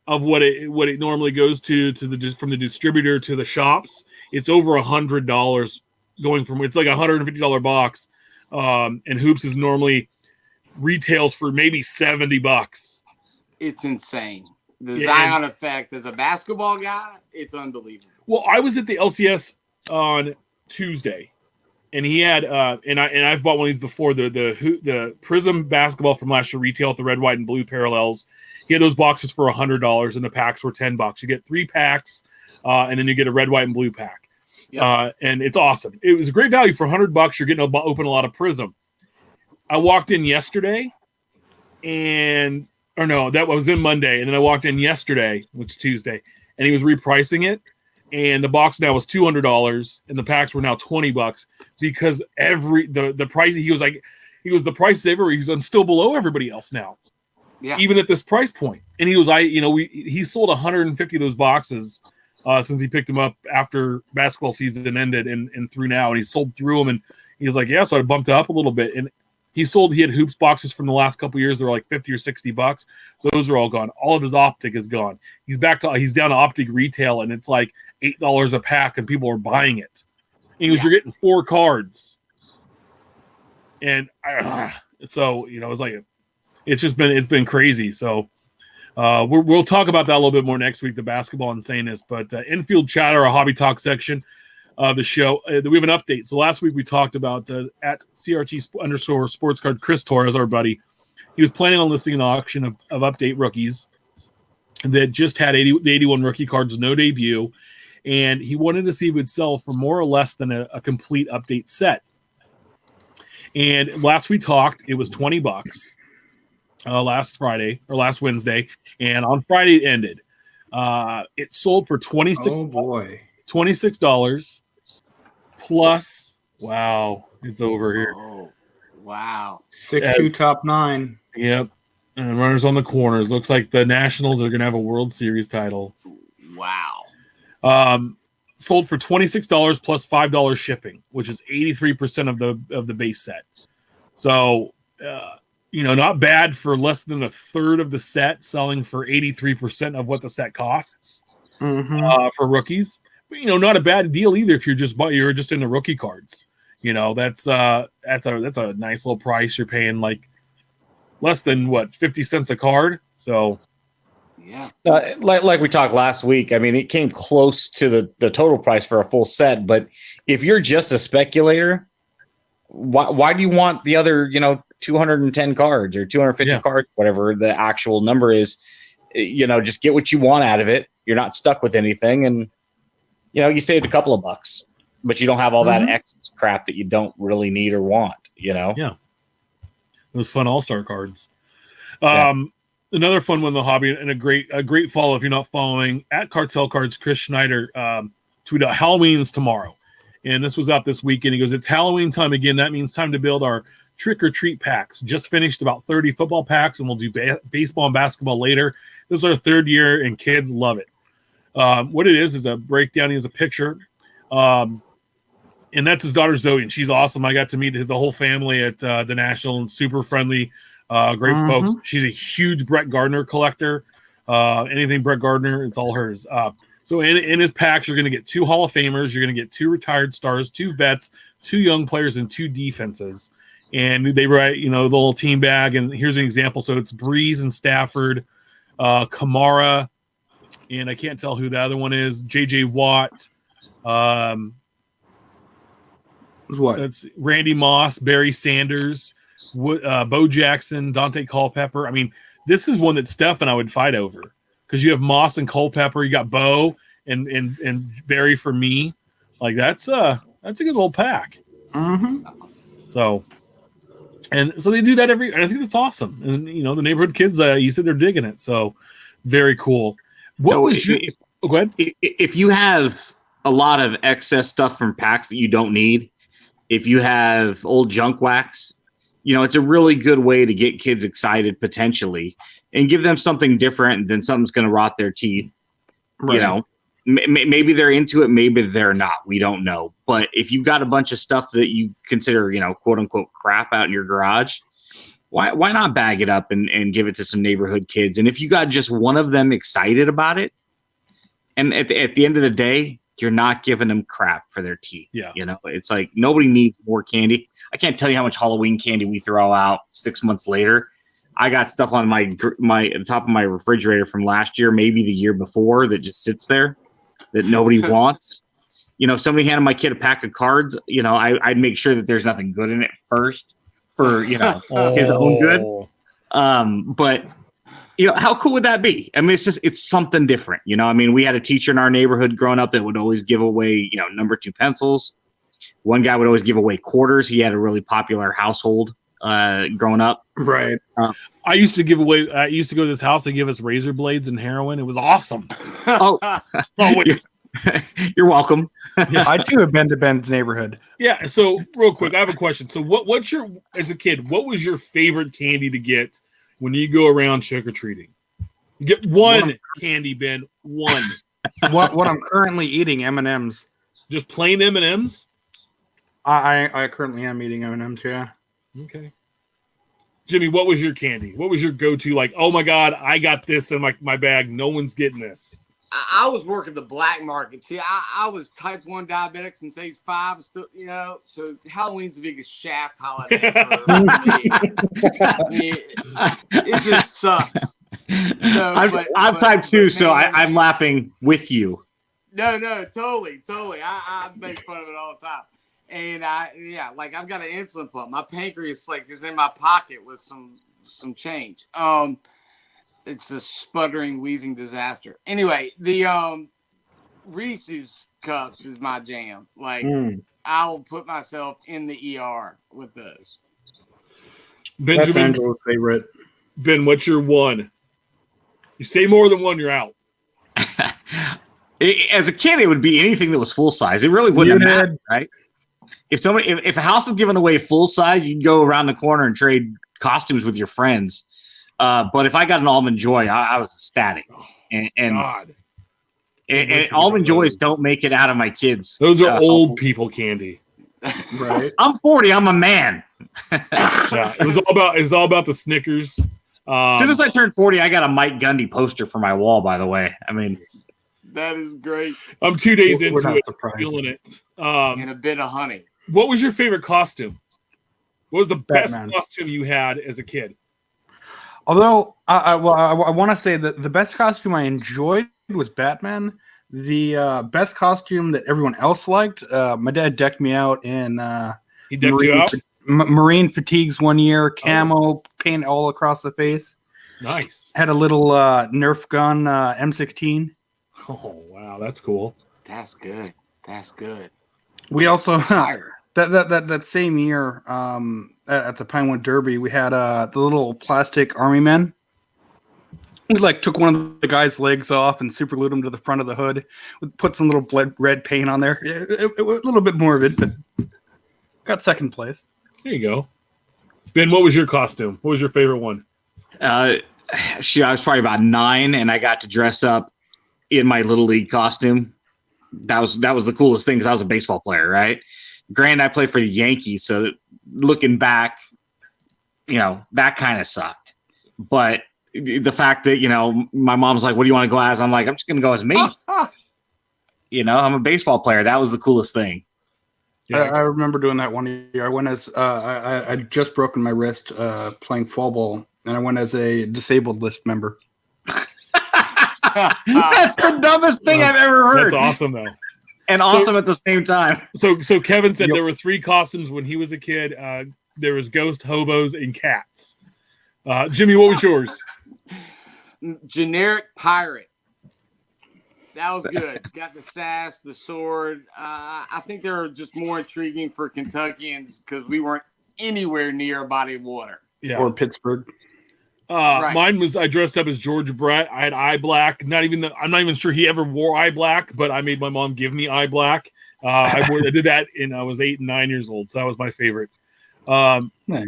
A: of what it normally goes to from the distributor to the shops. It's over $100 going from, it's like $150 box. And Hoops is normally retails for maybe $70.
B: It's insane. The Zion effect as a basketball guy, it's unbelievable.
A: Well, I was at the LCS on Tuesday, and he had and I've bought one of these before, the Prizm basketball from last year retail at the red, white, and blue parallels. He had those boxes for $100, and the packs were $10. You get 3 packs, and then you get a red, white, and blue pack. Yep. And it's awesome. It was a great value for $100. You're getting to open a lot of Prizm. I walked in yesterday, that was in Monday, and then I walked in yesterday, which is Tuesday, and he was repricing it, and the box now was $200, and the packs were now $20 because the price he goes the price saver. I'm still below everybody else now. Yeah. Even at this price point. And he was, he sold 150 of those boxes since he picked them up after basketball season ended and through now. And he sold through them. And he was like, yeah, so I bumped it up a little bit. And he had Hoops boxes from the last couple of years. They were like 50 or $60. Those are all gone. All of his Optic is gone. He's down to Optic retail, and it's like $8 a pack, and people are buying it. And you're getting 4 cards. And so, it was like, it's been crazy. So we'll talk about that a little bit more next week, the basketball insaneness. But Infield Chatter, a hobby talk section of the show, we have an update. So last week we talked about at CRT_sports card, Chris Torres, our buddy. He was planning on listing an auction of update rookies that just had the 81 rookie cards, no debut, and he wanted to see if it would sell for more or less than a complete update set. And last we talked, it was $20 last Friday or last Wednesday, and on Friday it ended. It sold for $26.
D: Oh boy,
A: $26 plus. Wow, it's over here.
B: Oh, wow.
D: 6-2 top 9.
A: Yep. And runners on the corners. Looks like the Nationals are going to have a World Series title.
B: Wow.
A: Sold for $26 plus $5 shipping, which is 83% of the base set. So, not bad for less than a third of the set, selling for 83% of what the set costs for rookies. But, not a bad deal either if you're just into rookie cards. That's a nice little price. You're paying like less than 50 cents a card. So
B: yeah,
C: like we talked last week. I mean, it came close to the total price for a full set. But if you're just a speculator, why do you want the other 210 cards or 250 cards, whatever the actual number is? Just get what you want out of it. You're not stuck with anything, and you saved a couple of bucks, but you don't have all that excess crap that you don't really need or want.
A: Yeah. Those fun all-star cards.
C: Yeah.
A: Another fun one in the hobby, and a great follow if you're not following at Cartel Cards. Kris Schneider tweeted out Halloween's tomorrow, and this was out this weekend. He goes, "It's Halloween time again. That means time to build our trick or treat packs. Just finished about 30 football packs, and we'll do baseball and basketball later. This is our third year, and kids love it." What it is a breakdown. He has a picture. And that's his daughter Zoe, and she's awesome. I got to meet the whole family at the National, and super friendly, great folks. She's a huge Brett Gardner collector. Anything Brett Gardner, it's all hers. So in his packs, you're going to get 2 Hall of Famers, you're going to get 2 retired stars, 2 vets, 2 young players, and 2 defenses. And they write, the little team bag. And here's an example. So it's Breeze and Stafford, Kamara, and I can't tell who the other one is. J.J. Watt.
D: What?
A: That's Randy Moss, Barry Sanders, Bo Jackson, Dante Culpepper. I mean, this is one that Steph and I would fight over because you have Moss and Culpepper. You got Bo and Barry for me. Like that's a good little pack. So they do that and I think that's awesome. And the neighborhood kids, you said they're digging it. So very cool. Go ahead.
C: If you have a lot of excess stuff from packs that you don't need, if you have old junk wax, it's a really good way to get kids excited potentially and give them something different than something's going to rot their teeth.
D: Right.
C: Maybe they're into it. Maybe they're not. We don't know. But if you've got a bunch of stuff that you consider, quote unquote crap out in your garage, why not bag it up and give it to some neighborhood kids? And if you got just one of them excited about it, and at the end of the day, you're not giving them crap for their teeth.
A: Yeah.
C: It's like nobody needs more candy. I can't tell you how much Halloween candy we throw out 6 months later. I got stuff on my the top of my refrigerator from last year, maybe the year before, that just sits there that nobody wants. If somebody handed my kid a pack of cards, I'd make sure that there's nothing good in it first for, his own good. But how cool would that be? I mean, it's something different. We had a teacher in our neighborhood growing up that would always give away, number 2 pencils. One guy would always give away quarters. He had a really popular household growing up.
D: Right.
A: I used to go to this house. They give us razor blades and heroin. It was awesome.
C: You're welcome.
D: Yeah, I too have been to Ben's neighborhood.
A: Yeah. So real quick, I have a question. So as a kid, what was your favorite candy to get when you go around trick-or-treating? You get one candy, Ben. One.
D: What I'm currently eating, M&M's.
A: Just plain M&M's?
D: I currently am eating M&M's, yeah.
A: Okay. Jimmy, what was your candy? What was your go-to? Like, oh my God, I got this in my bag. No one's getting this.
B: I was working the black market. See, I was type 1 diabetic since age 5, still, so Halloween's the biggest shaft holiday for me. I mean, it just sucks. So,
C: I'm type 2, so I'm laughing with you.
B: No, totally. I make fun of it all the time. And I've got an insulin pump. My pancreas is in my pocket with some change. It's a sputtering, wheezing disaster. Anyway, the Reese's cups is my jam. I'll put myself in the ER with those.
A: Benjamin,
D: that's Angela's favorite.
A: Ben, what's your one? You say more than one, you're out.
C: As a kid, it would be anything that was full size. It really wouldn't have mattered, right? If a house is giving away full size, you'd go around the corner and trade costumes with your friends. But if I got an Almond Joy, I was ecstatic. And Almond Joys don't make it out of my kids.
A: Those are old people candy.
D: Right.
C: I'm 40. I'm a man.
A: Yeah, it's all about the Snickers.
C: As soon as I turned 40, I got a Mike Gundy poster for my wall. By the way, I mean,
B: that is great.
A: I'm 2 days into it, feeling it.
B: And a bit of honey.
A: What was your favorite costume? What was the
D: Batman.
A: best costume you had as a kid?
D: Although, I want to say that the best costume I enjoyed was Batman. The best costume that everyone else liked, my dad decked me out in
A: He decked you out?
D: Marine fatigues one year, camo paint all across the face.
A: Nice.
D: Had a little Nerf gun, M16.
A: Oh, wow. That's cool.
B: That's good.
D: We also that same year at the Pinewood Derby, we had the little plastic army men. We took one of the guy's legs off and super glued him to the front of the hood. We put some little red paint on there. A little bit morbid, but got second place.
A: There you go. Ben, what was your costume? What was your favorite one?
C: I was probably about 9, and I got to dress up in my Little League costume. That was the coolest thing because I was a baseball player, right? Granted, I played for the Yankees, so looking back, that kind of sucked. But the fact that, my mom's like, what do you want to go as? I'm like, I'm just going to go as me. I'm a baseball player. That was the coolest thing.
D: Yeah. I remember doing that one year. I went as I'd just broken my wrist playing fall ball, and I went as a disabled list member.
C: That's the dumbest thing I've ever heard.
A: That's awesome, though.
C: And awesome at the same time.
A: So Kevin said there were 3 costumes when he was a kid. There was ghost, hobos, and cats. Jimmy, what was yours?
B: Generic pirate. That was good. Got the sass, the sword. I think they were just more intriguing for Kentuckians because we weren't anywhere near a body of water.
A: Yeah.
D: Or Pittsburgh.
B: Right.
A: Mine was I dressed up as George Brett. I had eye black. I'm not even sure he ever wore eye black, but I made my mom give me eye black. I did that and I was 8 and 9 years old, so that was my favorite.
D: Nice.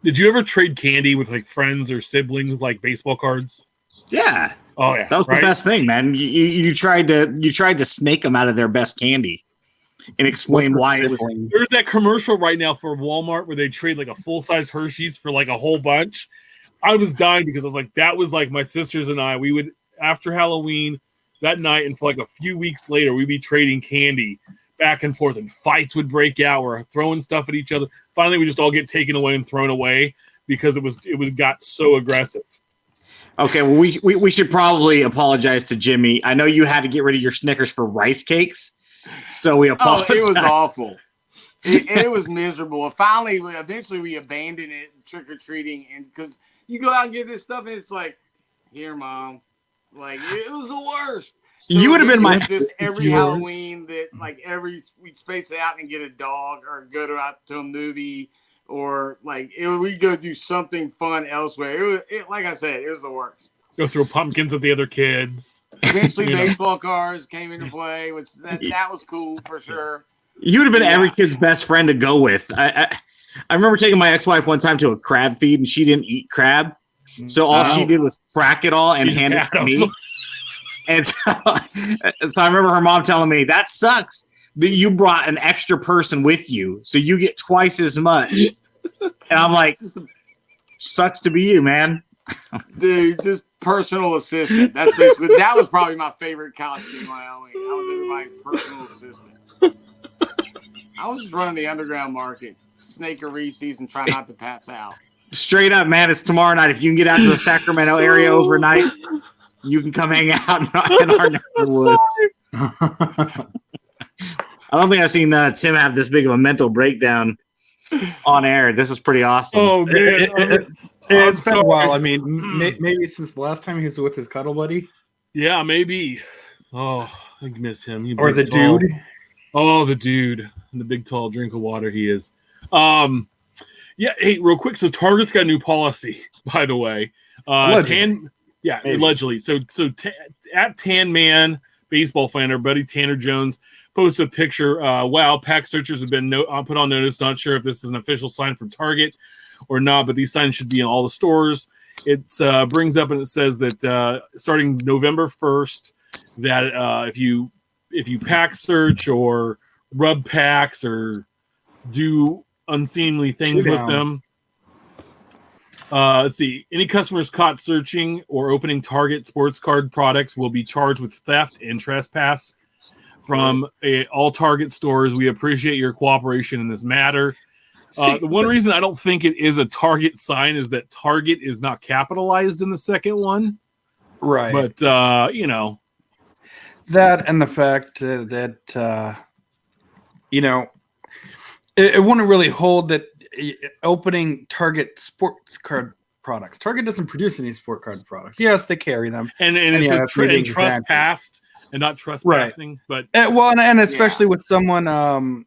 A: Did you ever trade candy with friends or siblings, like baseball cards?
C: Yeah.
A: Oh yeah.
C: That was the best thing, man. You tried to snake them out of their best candy and explain why it was.
A: There's that commercial right now for Walmart where they trade a full-size Hershey's for a whole bunch. I was dying because I was like, that was my sisters and I. We would, after Halloween that night and for a few weeks later, we'd be trading candy back and forth, and fights would break out. We're throwing stuff at each other. Finally, we just all get taken away and thrown away because it got so aggressive.
C: Okay, well, we should probably apologize to Jimmy. I know you had to get rid of your Snickers for rice cakes, so we apologize.
B: Oh, it was awful. It was miserable. Eventually, we abandoned it, trick-or-treating, and because you go out and get this stuff, and it's like, here, Mom. It was the worst. So
C: you would have been my
B: just every Halloween that we'd space it out and get a dog or go out to a movie or we'd go do something fun elsewhere. Like I said, it was the worst.
A: Go throw pumpkins at the other kids.
B: Eventually, baseball cards came into play, which that was cool for sure.
C: You would have been every kid's best friend to go with. I remember taking my ex-wife one time to a crab feed, and she didn't eat crab. So all she did was crack it all and hand it to me. And so I remember her mom telling me, that sucks that you brought an extra person with you, so you get twice as much. And I'm like, sucks to be you, man.
B: Dude, just personal assistant. That was probably my favorite costume in Wyoming. I was everybody's personal assistant. I was just running the underground market, snake a Reese's, and try not to pass out.
C: Straight up, man. It's tomorrow night. If you can get out to the Sacramento area overnight, you can come hang out in our neighborhood. I don't think I've seen Tim have this big of a mental breakdown on air. This is pretty awesome.
A: Oh man,
D: it's been a while. I mean, maybe since the last time he was with his cuddle buddy.
A: Yeah, maybe. Oh, I miss him.
D: Or the dude.
A: Oh, the dude. The big tall drink of water he is. Yeah, hey, real quick. So Target's got a new policy, by the way.
D: Allegedly.
A: Allegedly. So at Tan Man Baseball fan, our buddy Tanner Jones posted a picture. Wow, pack searchers have been put on notice. Not sure if this is an official sign from Target or not, but these signs should be in all the stores. It brings up and it says that starting November 1st, that if you pack search or rub packs or do unseemly things with them. Let's see. Any customers caught searching or opening Target sports card products will be charged with theft and trespass from all Target stores. We appreciate your cooperation in this matter. The one reason I don't think it is a Target sign is that Target is not capitalized in the second one.
D: Right.
A: But,
D: that and the fact that, it wouldn't really hold that opening Target sports card products. Target doesn't produce any sport card products. Yes, they carry them.
A: And it says trespassed and not trespassing.
D: Right. But and especially with someone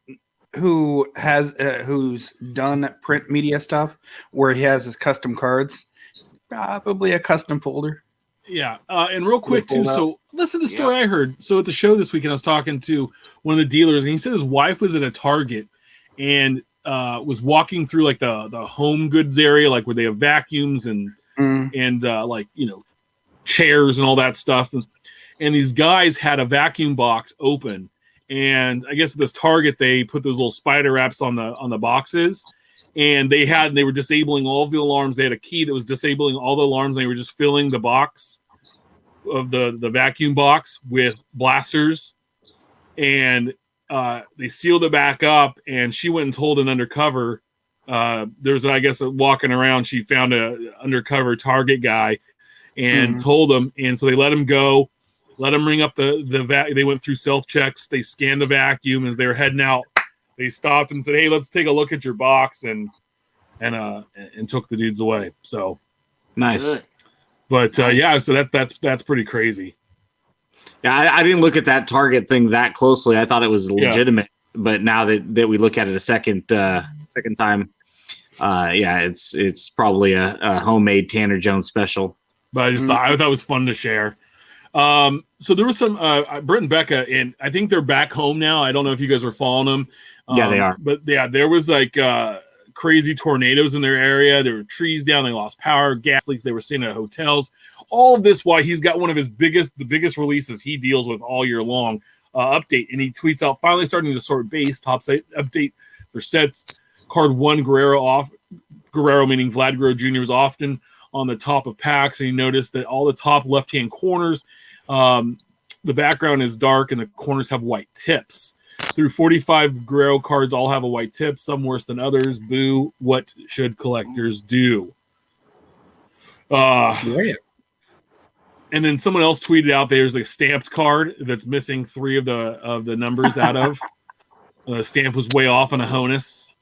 D: who's done print media stuff where he has his custom cards, probably a custom folder.
A: Yeah. And real quick too. So listen to the story I heard. So at the show this weekend, I was talking to one of the dealers and he said his wife was at a Target and was walking through like the home goods area, like where they have vacuums and chairs and all that stuff. And these guys had a vacuum box open. And I guess at this Target, they put those little spider wraps on the boxes, and they were disabling all of the alarms. They had a key that was disabling all the alarms. And they were just filling the box of the vacuum box with blasters, and they sealed it back up. And she went and told an undercover. There was, I guess, walking around. She found a undercover Target guy and told him. And so they let him go. Let them ring up the they went through self-checks. They scanned the vacuum as they were heading out. They stopped and said, "Hey, let's take a look at your box," and took the dudes away. So
C: nice.
B: Good.
C: But
A: nice. So that's pretty crazy.
C: Yeah, I didn't look at that Target thing that closely. I thought it was legitimate, but now that we look at it a second time, it's probably a homemade Tanner Jones special.
A: But I thought it was fun to share. So there was some Britt and Becca, and I think they're back home now. I don't know if you guys are following them.
C: Yeah, they are.
A: But yeah, there was like crazy tornadoes in their area. There were trees down. They lost power, gas leaks. They were staying at hotels. All of this while he's got one of the biggest releases he deals with all year long. Update, and he tweets out finally starting to sort base top site update for sets. Card 1 Guerrero meaning Vlad Guerrero Jr. was often on the top of packs, and you notice that all the top left-hand corners, the background is dark and the corners have white tips. Through 45 Guerrero cards, all have a white tip, some worse than others. Boo, what should collectors do? And then someone else tweeted out there's a stamped card that's missing 3 of the numbers out of. The stamp was way off on a Honus.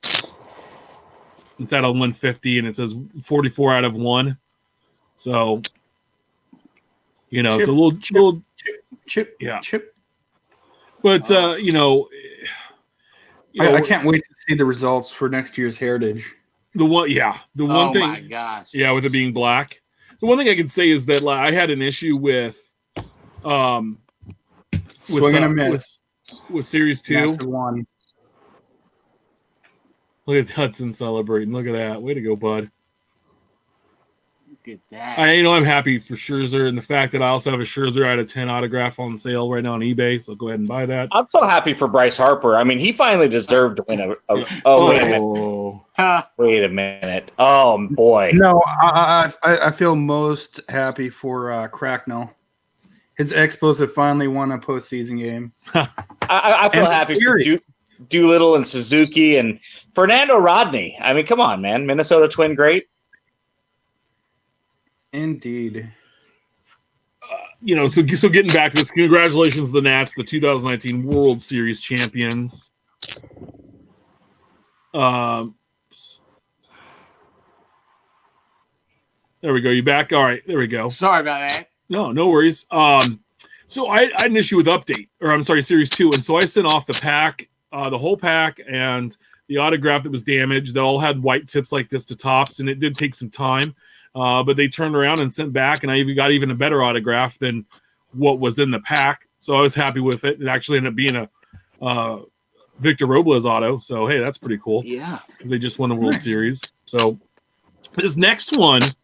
A: It's out of 150, and it says 44 out of 1. So, it's a little
D: chip.
A: But
D: I can't wait to see the results for next year's Heritage.
A: The one thing. Oh
B: my gosh!
A: Yeah, with it being black. The one thing I can say is that I had an issue with Series 2.
D: One.
A: Look at Hudson celebrating. Look at that. Way to go, bud.
B: Look at that.
A: I'm happy for Scherzer, and the fact that I also have a Scherzer out of 10 autograph on sale right now on eBay. So go ahead and buy that.
C: I'm so happy for Bryce Harper. I mean, he finally deserved to win wait a minute. Oh boy.
D: No, I feel most happy for Cracknell. His Expos have finally won a postseason game.
C: I feel happy for Doolittle and Suzuki and Fernando Rodney. I mean, come on, man. Minnesota Twin great.
D: Indeed.
A: So getting back to this, congratulations to the Nats, the 2019 World Series champions. There we go. You back? All right. There we go.
B: Sorry about that.
A: No worries. So I had an issue with Series 2, and so I sent off the pack, the whole pack, and the autograph that was damaged that all had white tips like this to tops, and it did take some time. But they turned around and sent back, and I even got a better autograph than what was in the pack. So I was happy with it. It actually ended up being a Victor Robles auto. So, hey, that's pretty cool.
B: Yeah.
A: Because they just won the World Series. So this next one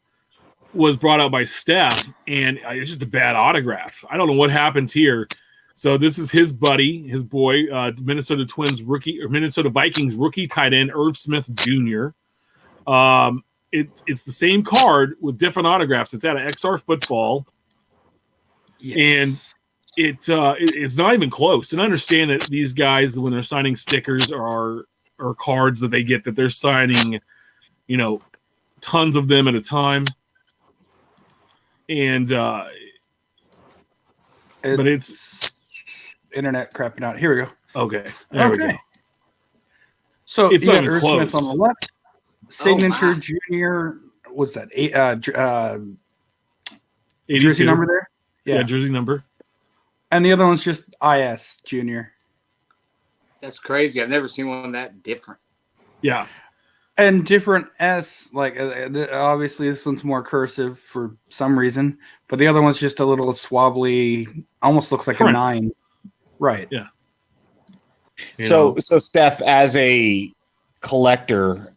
A: was brought out by Steph, and it's just a bad autograph. I don't know what happened here. So this is his buddy, his boy, Minnesota Vikings rookie tight end, Irv Smith Jr. It's the same card with different autographs. It's out of XR Football, and it's not even close. And I understand that these guys, when they're signing stickers or cards that they get, that they're signing, tons of them at a time. And but it's
D: internet crapping out. Here we go.
A: Okay, there we go.
D: So
A: it's
D: you
A: not
D: got
A: even
D: Irv
A: close.
D: Smith on the left. Signature Junior, what's that? Jersey number there?
A: Yeah, jersey number.
D: And the other one's just IS Junior.
B: That's crazy. I've never seen one that different.
A: Yeah.
D: And different S, like obviously this one's more cursive for some reason, but the other one's just a little swabbly, almost looks like a 9. Right.
A: Yeah.
C: So Steph, as a collector,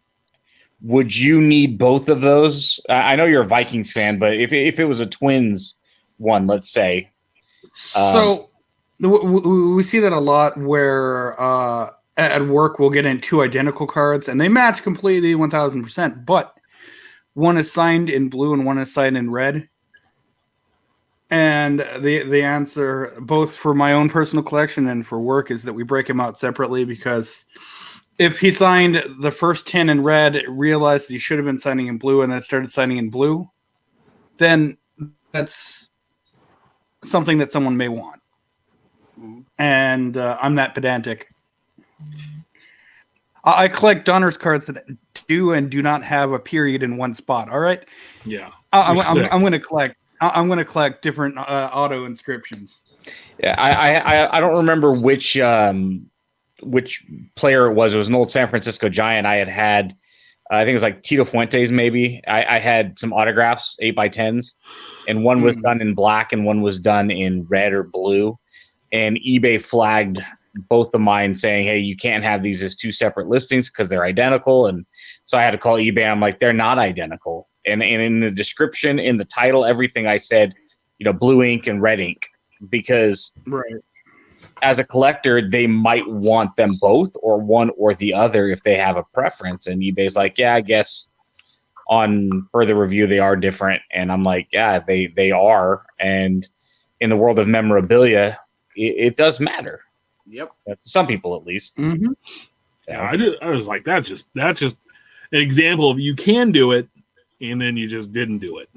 C: would you need both of those? I know you're a Vikings fan, but if it was a Twins one, let's say.
D: So we see that a lot where at work we'll get in 2 identical cards, and they match completely 1,000%, but one is signed in blue and one is signed in red. And the answer, both for my own personal collection and for work, is that we break them out separately, because if he signed the first 10 in red, realized that he should have been signing in blue, and then started signing in blue, then that's something that someone may want. And I'm that pedantic. I collect Donner's cards that do and do not have a period in one spot. All right.
A: Yeah.
D: I'm going to collect. I'm going to collect different auto inscriptions.
C: Yeah, I don't remember which player it was. It was an old San Francisco Giant. I had I think it was like Tito Fuentes maybe. I had some autographs, 8x10s, and one was done in black and one was done in red or blue. And eBay flagged both of mine saying, hey, you can't have these as 2 separate listings because they're identical. And so I had to call eBay. I'm like, they're not identical. And in the description, in the title, everything I said, blue ink and red ink, because as a collector, they might want them both or one or the other if they have a preference. And eBay's like, yeah, I guess on further review, they are different. And I'm like, yeah, they are. And in the world of memorabilia, it does matter.
B: Yep.
C: To some people, at least.
D: Mm-hmm.
A: Yeah, I was like, that's just an example of you can do it, and then you just didn't do it.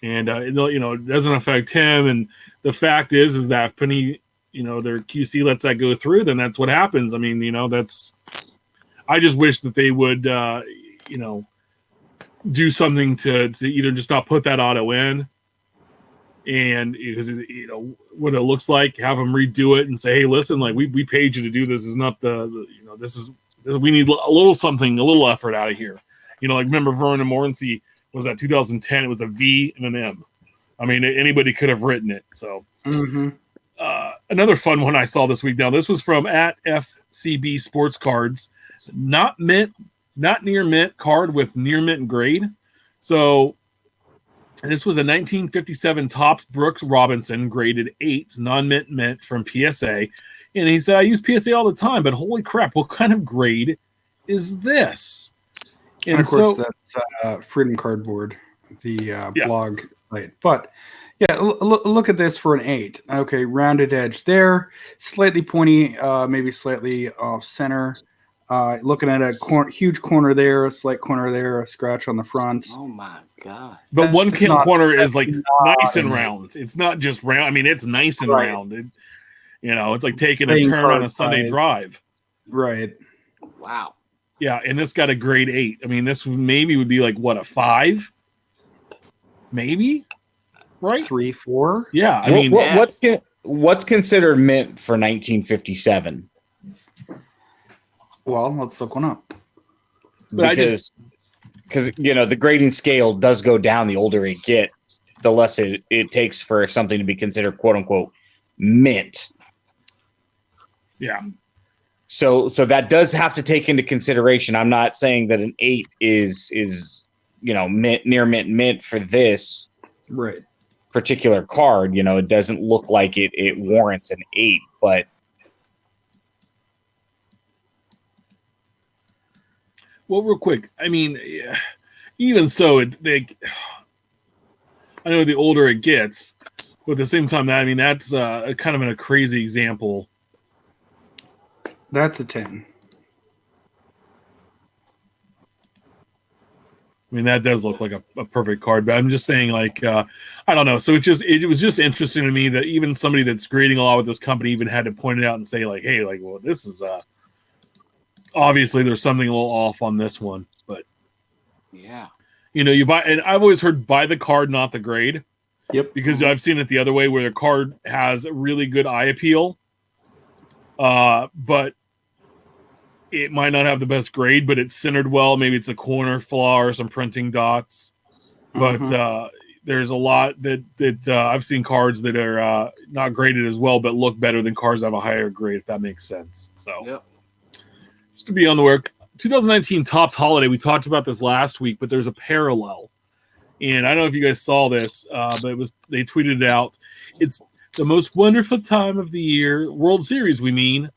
A: And it doesn't affect him. And the fact is that if Panini, their QC lets that go through, then that's what happens. I mean, I just wish that they would, do something to either just not put that auto in, and because what it looks like, have them redo it and say, hey, listen, like we paid you to do this. Is not this is we need a little something, a little effort out of here. Like remember Vernon Morency was that 2010? It was a V and an M. I mean, anybody could have written it. So another fun one I saw this week. Now this was from at FCB Sports Cards, not mint, not near mint card with near mint grade. So This was a 1957 Topps Brooks Robinson graded 8 non-mint from PSA. And he said, I use PSA all the time, but holy crap, what kind of grade is this?
D: And of course, that's Freedom Cardboard, the blog site. But yeah, look at this for an 8. Okay, rounded edge there, slightly pointy, maybe slightly off center. Looking at a huge corner there, a slight corner there, a scratch on the front.
B: Oh my god!
A: But one corner is like nice and round. It's not just round. I mean, it's nice and rounded. It's like taking a turn on a Sunday drive.
D: Right.
B: Wow.
A: Yeah, and this got a grade 8. I mean, this maybe would be like what, a 5? Maybe, right?
D: 3, 4.
A: Yeah, I mean,
C: what's considered mint for 1957?
D: Well, let's look one up.
C: Because the grading scale does go down the older it get, the less it takes for something to be considered quote unquote mint.
A: Yeah.
C: So that does have to take into consideration. I'm not saying that an 8 is mint, near mint for this particular card. It doesn't look like it warrants an 8, but
A: well, real quick, I mean, even so, I know the older it gets, but at the same time, I mean, that's kind of a crazy example.
D: That's a 10.
A: I mean, that does look like a perfect card, but I'm just saying, like, I don't know. So it was just interesting to me that even somebody that's grading a lot with this company even had to point it out and say, like, hey, like, well, this is obviously there's something a little off on this one, but
B: yeah,
A: you buy, and I've always heard buy the card, not the grade.
D: Yep.
A: Because I've seen it the other way where the card has really good eye appeal, but it might not have the best grade, but it's centered well. Maybe it's a corner flaw or some printing dots. But there's a lot that I've seen cards that are not graded as well, but look better than cards that have a higher grade, if that makes sense. So just to be on the work. 2019 Topps Holiday, we talked about this last week, but there's a parallel. And I don't know if you guys saw this, but they tweeted it out. It's the most wonderful time of the year, World Series, we mean.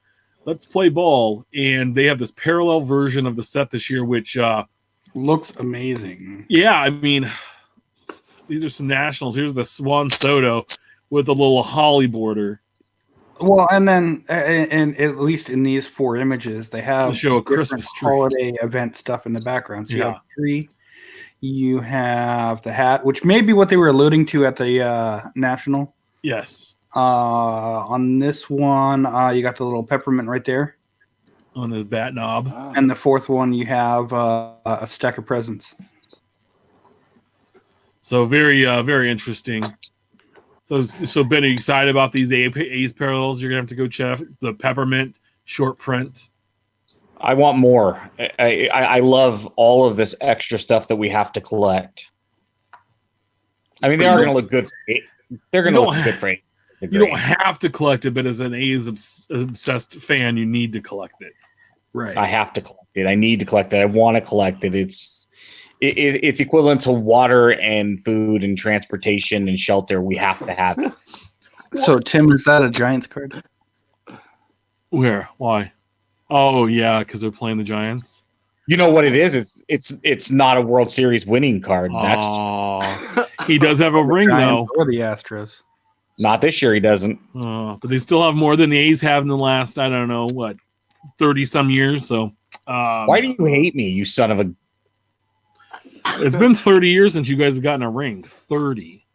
A: Let's play ball. And they have this parallel version of the set this year, which
D: looks amazing.
A: Yeah, I mean, these are some nationals. Here's the Swan Soto with a little holly border.
D: Well, and then, and at least in these 4 images, they have
A: show a Christmas tree,
D: holiday event stuff in the background. So you have a tree, you have the hat, which may be what they were alluding to at the National.
A: Yes.
D: On this one, you got the little peppermint right there
A: on his bat knob,
D: and the 4th one you have a stack of presents.
A: So very, very interesting. So Ben, are you excited about these A's parallels? You're gonna have to go check the peppermint short print.
C: I want more. I love all of this extra stuff that we have to collect. I mean, they are going to look good. They're going to look good for 8.
A: You don't have to collect it, but as an A's obsessed fan, you need to collect it.
D: Right.
C: I have to collect it. I need to collect it. I want to collect it. It's equivalent to water and food and transportation and shelter. We have to have it.
D: So, Tim, is that a Giants card?
A: Where? Why? Oh, yeah, because they're playing the Giants.
C: You know what it is? It's not a World Series winning card.
A: He does have a ring, though.
D: Or the Astros.
C: Not this year, he doesn't.
A: But they still have more than the A's have in the last, I don't know, 30-some years. So,
C: why do you hate me, you son of a...
A: It's been 30 years since you guys have gotten a ring. 30.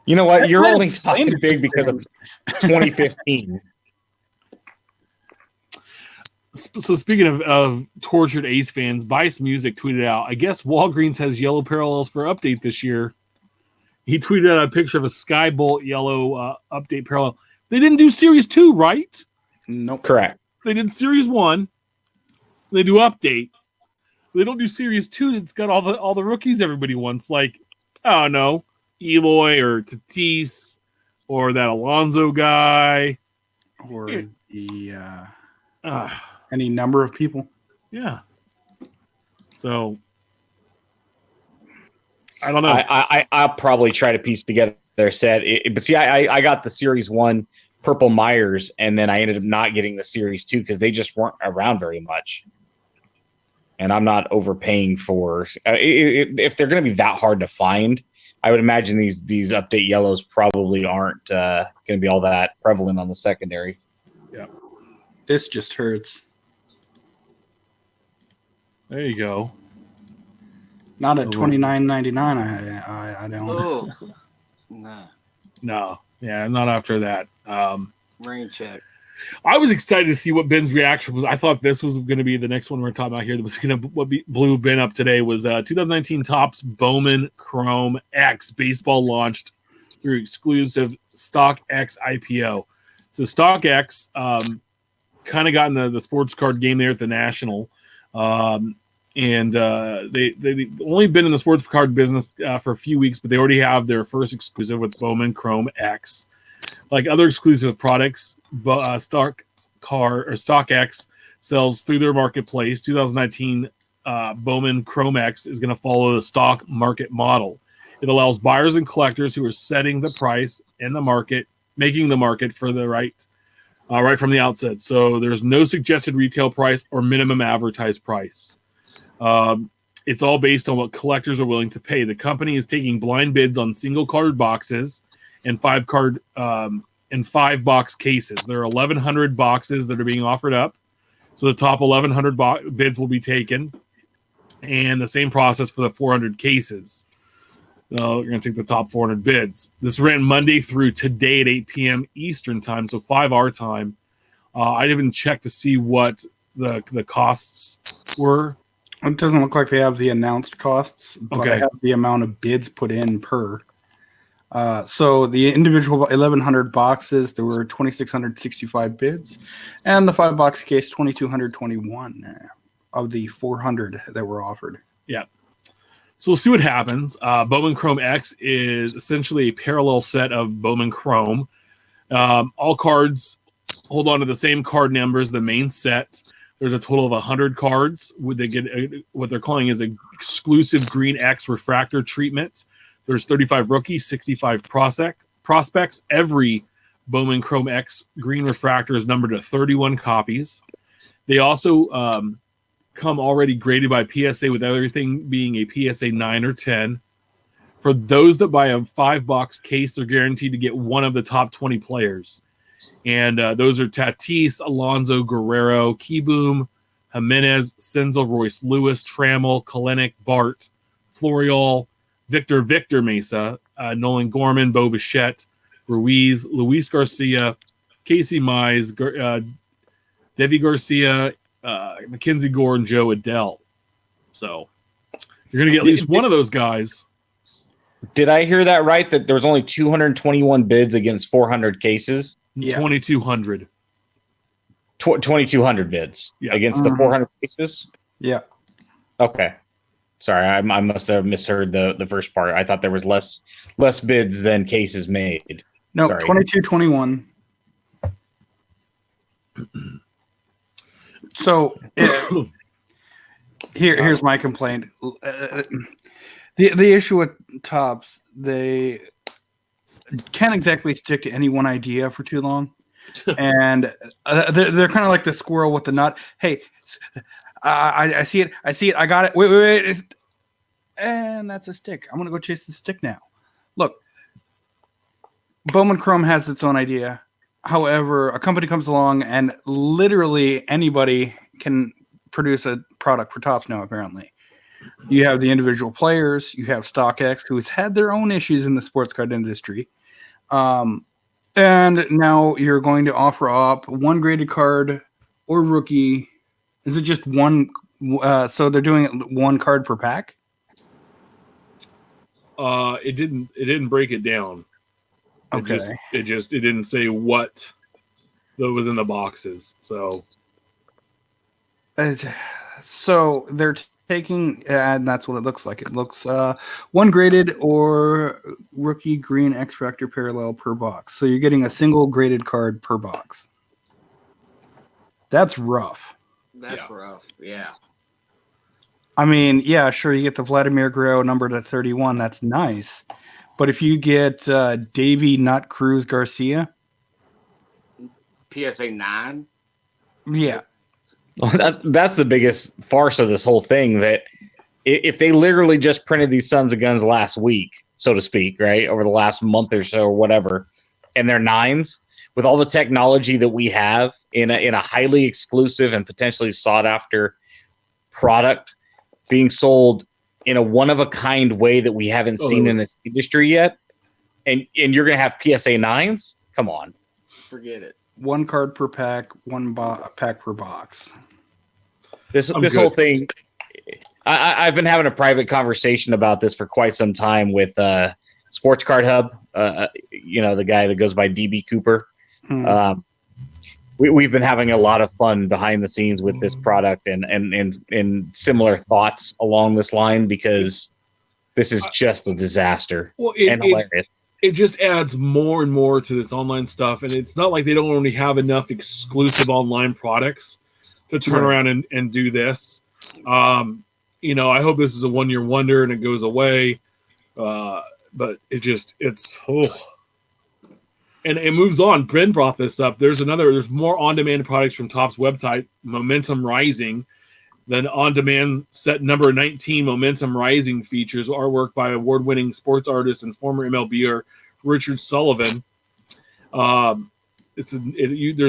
C: You know what? You're only talking big because of 2015.
A: So speaking of tortured A's fans, Bice Music tweeted out, I guess Walgreens has yellow parallels for update this year. He tweeted out a picture of a Skybolt yellow update parallel. They didn't do Series 2, right?
D: Nope.
C: Correct.
A: They did Series 1. They do update. They don't do Series 2. It's got all the rookies everybody wants, like, I don't know, Eloy or Tatis or that Alonso guy.
D: Or the any number of people.
A: Yeah. So I don't know.
C: I'll probably try to piece together their set. But see, I got the Series 1 Purple Myers, and then I ended up not getting the Series 2 because they just weren't around very much. And I'm not overpaying for if they're going to be that hard to find. I would imagine these update yellows probably aren't going to be all that prevalent on the secondary.
A: Yeah,
D: this just hurts.
A: There you go.
D: Not at $29.99. I don't.
B: Oh,
A: no, yeah, not after that.
B: Rain check.
A: I was excited to see what Ben's reaction was. I thought this was going to be the next one we're talking about here. That was going to blew Ben up today was 2019 Topps Bowman Chrome X baseball launched through exclusive Stock X IPO. So Stock X kind of got in the sports card game there at the National. And they've only been in the sports card business for a few weeks, but they already have their first exclusive with Bowman Chrome X. Like other exclusive products, Stock X sells through their marketplace. 2019 Bowman Chrome X is going to follow the stock market model. It allows buyers and collectors who are setting the price in the market, making the market for the right from the outset. So there's no suggested retail price or minimum advertised price. It's all based on what collectors are willing to pay. The company is taking blind bids on single card boxes and 5-box cases. There are 1,100 boxes that are being offered up. So the top 1,100 bids will be taken, and the same process for the 400 cases. So you're going to take the top 400 bids. This ran Monday through today at 8 p.m. Eastern time, so 5 our time. I didn't even check to see what the costs were.
D: It doesn't look like they have the announced costs, but
A: Okay.
D: I have the amount of bids put in per. So the individual 1,100 boxes, there were 2,665 bids, and the 5-box case, 2,221 of the 400 that were offered.
A: Yeah. So we'll see what happens. Bowman Chrome X is essentially a parallel set of Bowman Chrome. All cards hold on to the same card numbers, the main set. There's a total of 100 cards. They get what they're calling is an exclusive Green X refractor treatment. There's 35 rookies, 65 prospects. Every Bowman Chrome X green refractor is numbered to 31 copies. They also come already graded by PSA, with everything being a PSA 9 or 10. For those that buy a 5-box case, they're guaranteed to get one of the top 20 players. And those are Tatis, Alonso, Guerrero, Keyboom, Jimenez, Senzel, Royce Lewis, Trammell, Kalenic, Bart, Florial, Victor Mesa, Nolan Gorman, Bo Bichette, Ruiz, Luis Garcia, Casey Mize, Devi Garcia, Mackenzie Gore, and Joe Adele. So you're going to get at least one of those guys.
C: Did I hear that right? That there was only 221 bids against 400 cases?
A: Yeah. 2,200.
C: 2,200 bids against the 400 cases?
D: Yeah.
C: Okay. Sorry, I must have misheard the first part. I thought there was less bids than cases made.
D: No,
C: Sorry.
D: 22-21. So here's my complaint. The issue with Topps, they can't exactly stick to any one idea for too long, and they're kind of like the squirrel with the nut. Hey, I see it. I got it. Wait. And that's a stick. I'm going to go chase the stick now. Look, Bowman Chrome has its own idea. However, a company comes along and literally anybody can produce a product for Topps now, apparently. You have the individual players. You have StockX, who has had their own issues in the sports card industry. And now you're going to offer up one graded card or rookie. Is it just one? So they're doing it one card per pack?
A: It didn't break it down. It didn't say what that was in the boxes. So
D: they're taking, and that's what it looks like. It looks one graded or rookie green X Factor parallel per box. So you're getting a single graded card per box. That's rough.
B: That's rough. Yeah.
D: I mean, yeah, sure, you get the Vladimir Guerrero numbered at 31. That's nice. But if you get Davey Nut Cruz Garcia,
B: PSA 9.
D: yeah.
C: That's the biggest farce of this whole thing, that if they literally just printed these Sons of Guns last week, so to speak, right, over the last month or so or whatever, and they're 9s, with all the technology that we have in a highly exclusive and potentially sought after product being sold in a one-of-a-kind way that we haven't seen in this industry yet, and you're going to have PSA 9s? Come on.
B: Forget it.
D: 1 card per pack, 1 pack per box.
C: This whole thing, I've been having a private conversation about this for quite some time with Sports Card Hub, the guy that goes by DB Cooper. We've been having a lot of fun behind the scenes with this product and similar thoughts along this line, because this is just a disaster and hilarious.
A: It just adds more and more to this online stuff, and it's not like they don't only have enough exclusive online products to turn around and do this. I hope this is a one-year wonder and it goes away, but and it moves on. Ben brought this up. There's more on-demand products from Topps website, Momentum Rising. Then on-demand set number 19, Momentum Rising, features artwork by award-winning sports artist and former MLBer Richard Sullivan. There's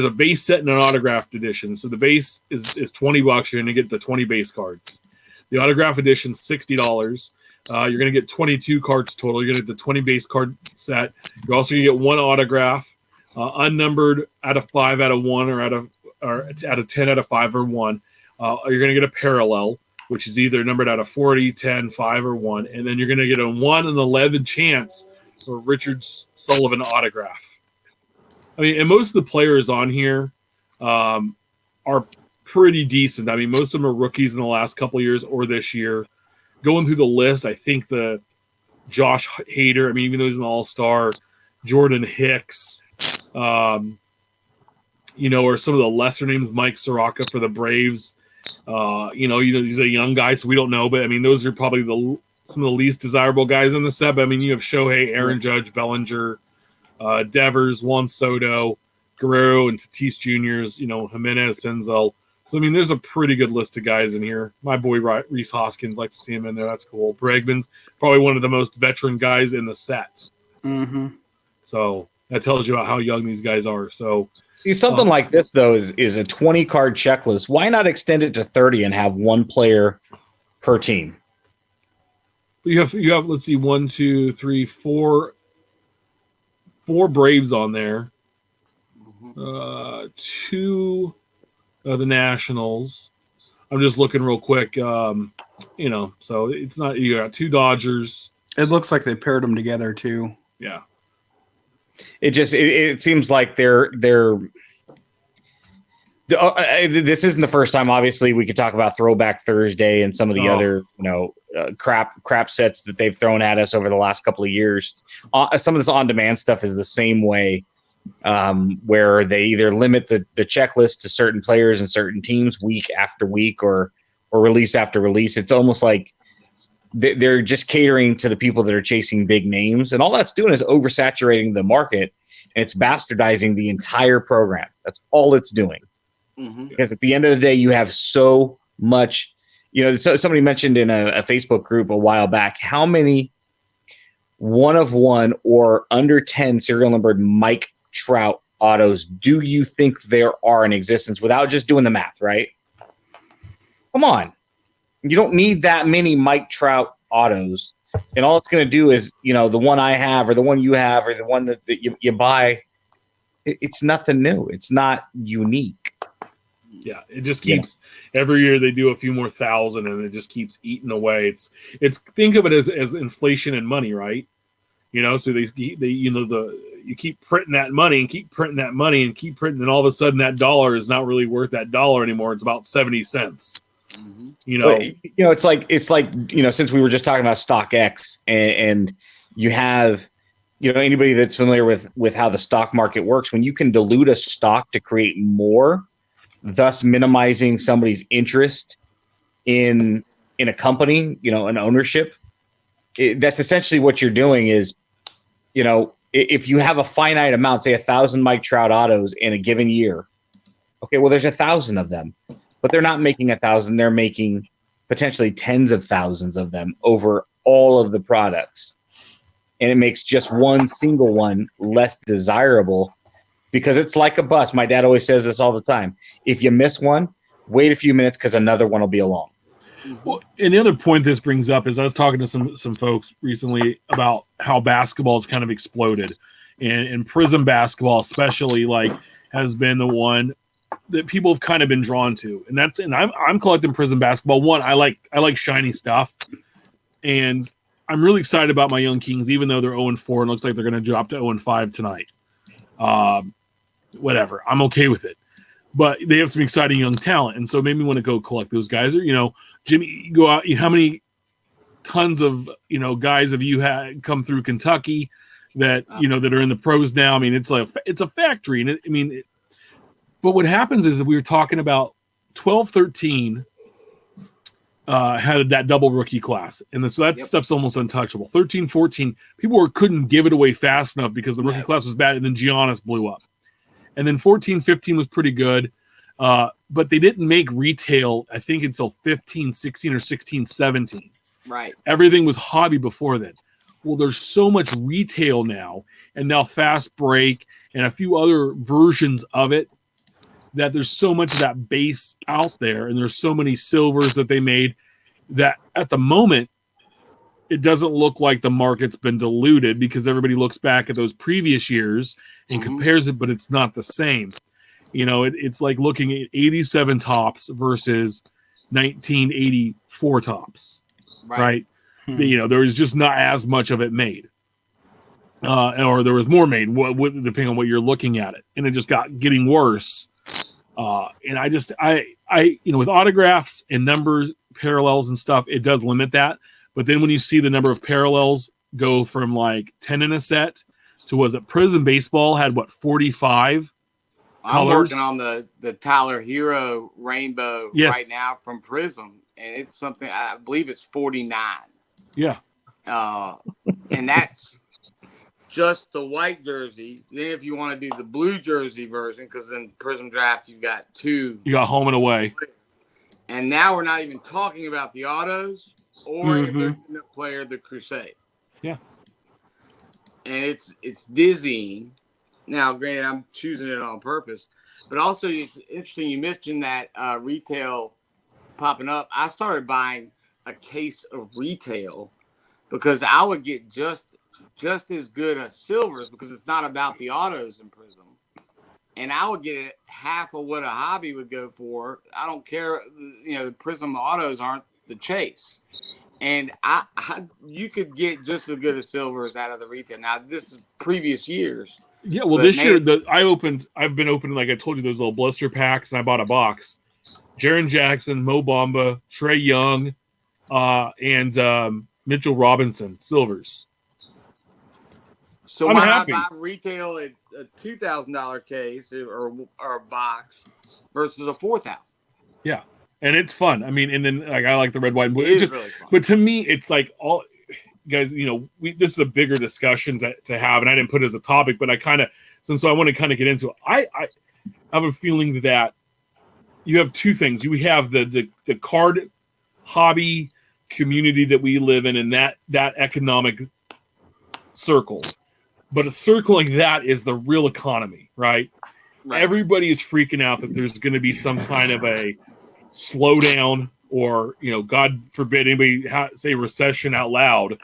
A: a base set and an autographed edition. So the base is $20. You're going to get the 20 base cards. The autograph edition is $60. You're going to get 22 cards total. You're going to get the 20 base card set. You're also going to get 1 autograph, unnumbered out of 5 out of 1 or out of 10 out of 5 or 1. You're going to get a parallel, which is either numbered out of 40, 10, 5, or 1. And then you're going to get a 1 in 11 chance for Richard Sullivan autograph. I mean, and most of the players on here are pretty decent. I mean, most of them are rookies in the last couple of years or this year. Going through the list, I think the Josh Hader, I mean, even though he's an all-star, Jordan Hicks, or some of the lesser names, Mike Soroka for the Braves. He's a young guy, so we don't know. But, I mean, those are probably some of the least desirable guys in the set. But, I mean, you have Shohei, Aaron Judge, Bellinger, Devers, Juan Soto, Guerrero, and Tatis Jr.'s, Jimenez, Senzel. So, I mean, there's a pretty good list of guys in here. My boy Reese Hoskins, like to see him in there. That's cool. Bregman's probably one of the most veteran guys in the set.
D: Mm-hmm.
A: So that tells you about how young these guys are. So
C: see, something like this, though, is a 20-card checklist. Why not extend it to 30 and have 1 player per team?
A: You have let's see, 1, 2, 3, 4 Braves on there. 2 of the Nationals. I'm just looking real quick. So it's not, you got 2 Dodgers.
D: It looks like they paired them together too.
A: Yeah.
C: It seems like they're this isn't the first time. Obviously, we could talk about Throwback Thursday and some of the other crap sets that they've thrown at us over the last couple of years. Some of this on-demand stuff is the same way, where they either limit the checklist to certain players and certain teams week after week or release after release. It's almost like they're just catering to the people that are chasing big names, and all that's doing is oversaturating the market, and it's bastardizing the entire program. That's all it's doing. Mm-hmm. Because at the end of the day, you have so much. So somebody mentioned in a Facebook group a while back how many 1 of 1 or under 10 serial numbered Mike Trout autos do you think there are in existence without just doing the math, right? Come on. You don't need that many Mike Trout autos. And all it's going to do is, the one I have or the one you have or the one that you buy, it's nothing new. It's not unique.
A: Yeah, it just keeps every year they do a few more thousand and it just keeps eating away. It's think of it as inflation and money, right? So they you keep printing that money and keep printing that money and keep printing, and all of a sudden that dollar is not really worth that dollar anymore. It's about 70 cents. Mm-hmm.
C: It's like since we were just talking about StockX and you have anybody that's familiar with how the stock market works, when you can dilute a stock to create more, thus minimizing somebody's interest in in a company, an ownership, that's essentially what you're doing is, if you have a finite amount, say 1,000 Mike Trout autos in a given year, okay, well, there's 1,000 of them, but they're not making 1,000. They're making potentially tens of thousands of them over all of the products. And it makes just one single one less desirable because it's like a bus. My dad always says this all the time. If you miss one, wait a few minutes because another one will be along.
A: Well, and the other point this brings up is I was talking to some folks recently about how basketball has kind of exploded, and Prizm basketball especially has been the one that people have kind of been drawn to, and I'm collecting Prizm basketball. One, I like shiny stuff, and I'm really excited about my young Kings, even though they're 0-4 and looks like they're going to drop to 0-5 tonight. Whatever, I'm okay with it. But they have some exciting young talent, and so it made me want to go collect those guys. Or Jimmy, you go out. How many tons of guys have you had come through Kentucky that that are in the pros now? I mean, it's a factory, and but what happens is that we were talking about 12-13 had that double rookie class, and so that stuff's almost untouchable. 13-14, people couldn't give it away fast enough because the rookie class was bad, and then Giannis blew up. And then 14-15 was pretty good, but they didn't make retail, I think, until 15-16 or 16-17.
B: Right.
A: Everything was hobby before then. Well, there's so much retail now, and now Fast Break and a few other versions of it, that there's so much of that base out there, and there's so many silvers that they made that at the moment, it doesn't look like the market's been diluted because everybody looks back at those previous years and compares it, but it's not the same. It's like looking at 87 tops versus 1984 tops, right? There was just not as much of it made, or there was more made, depending on what you're looking at it, and it just getting worse. And I with autographs and number parallels and stuff, it does limit that. But then when you see the number of parallels go from 10 in a set to Prizm baseball had 45
B: I'm
A: colors?
B: working on the Tyler Hero Rainbow right now from Prizm, and it's something, I believe it's 49.
A: Yeah.
B: And that's just the white jersey. Then if you want to do the blue jersey version, because in Prizm Draft you've got two. You
A: got home and away.
B: And now we're not even talking about the autos or if they're going to play the Crusade.
A: Yeah.
B: And it's dizzying. Now, granted, I'm choosing it on purpose, but also it's interesting you mentioned that retail popping up. I started buying a case of retail because I would get just as good as silvers because it's not about the autos in Prizm. And I would get it half of what a hobby would go for. I don't care. The Prizm autos aren't the chase. And you could get just as good as silvers out of the retail. Now, this is previous years.
A: Yeah, well, this year, I've been opening, like I told you, those little blister packs, and I bought a box. Jaren Jackson, Mo Bamba, Trey Young, and Mitchell Robinson, silvers.
B: So why not buy retail at a $2,000 case or a box versus a $4,000?
A: Yeah, and it's fun. I mean, and then I like the red, white, and blue.
B: It is really fun.
A: But to me, it's like all guys. This is a bigger discussion to have, and I didn't put it as a topic, but I want to kind of get into it. I have a feeling that you have two things. You have the card hobby community that we live in, and that economic circle. But a circle like that is the real economy, right? Everybody is freaking out that there's going to be some kind of a slowdown or, God forbid anybody say recession out loud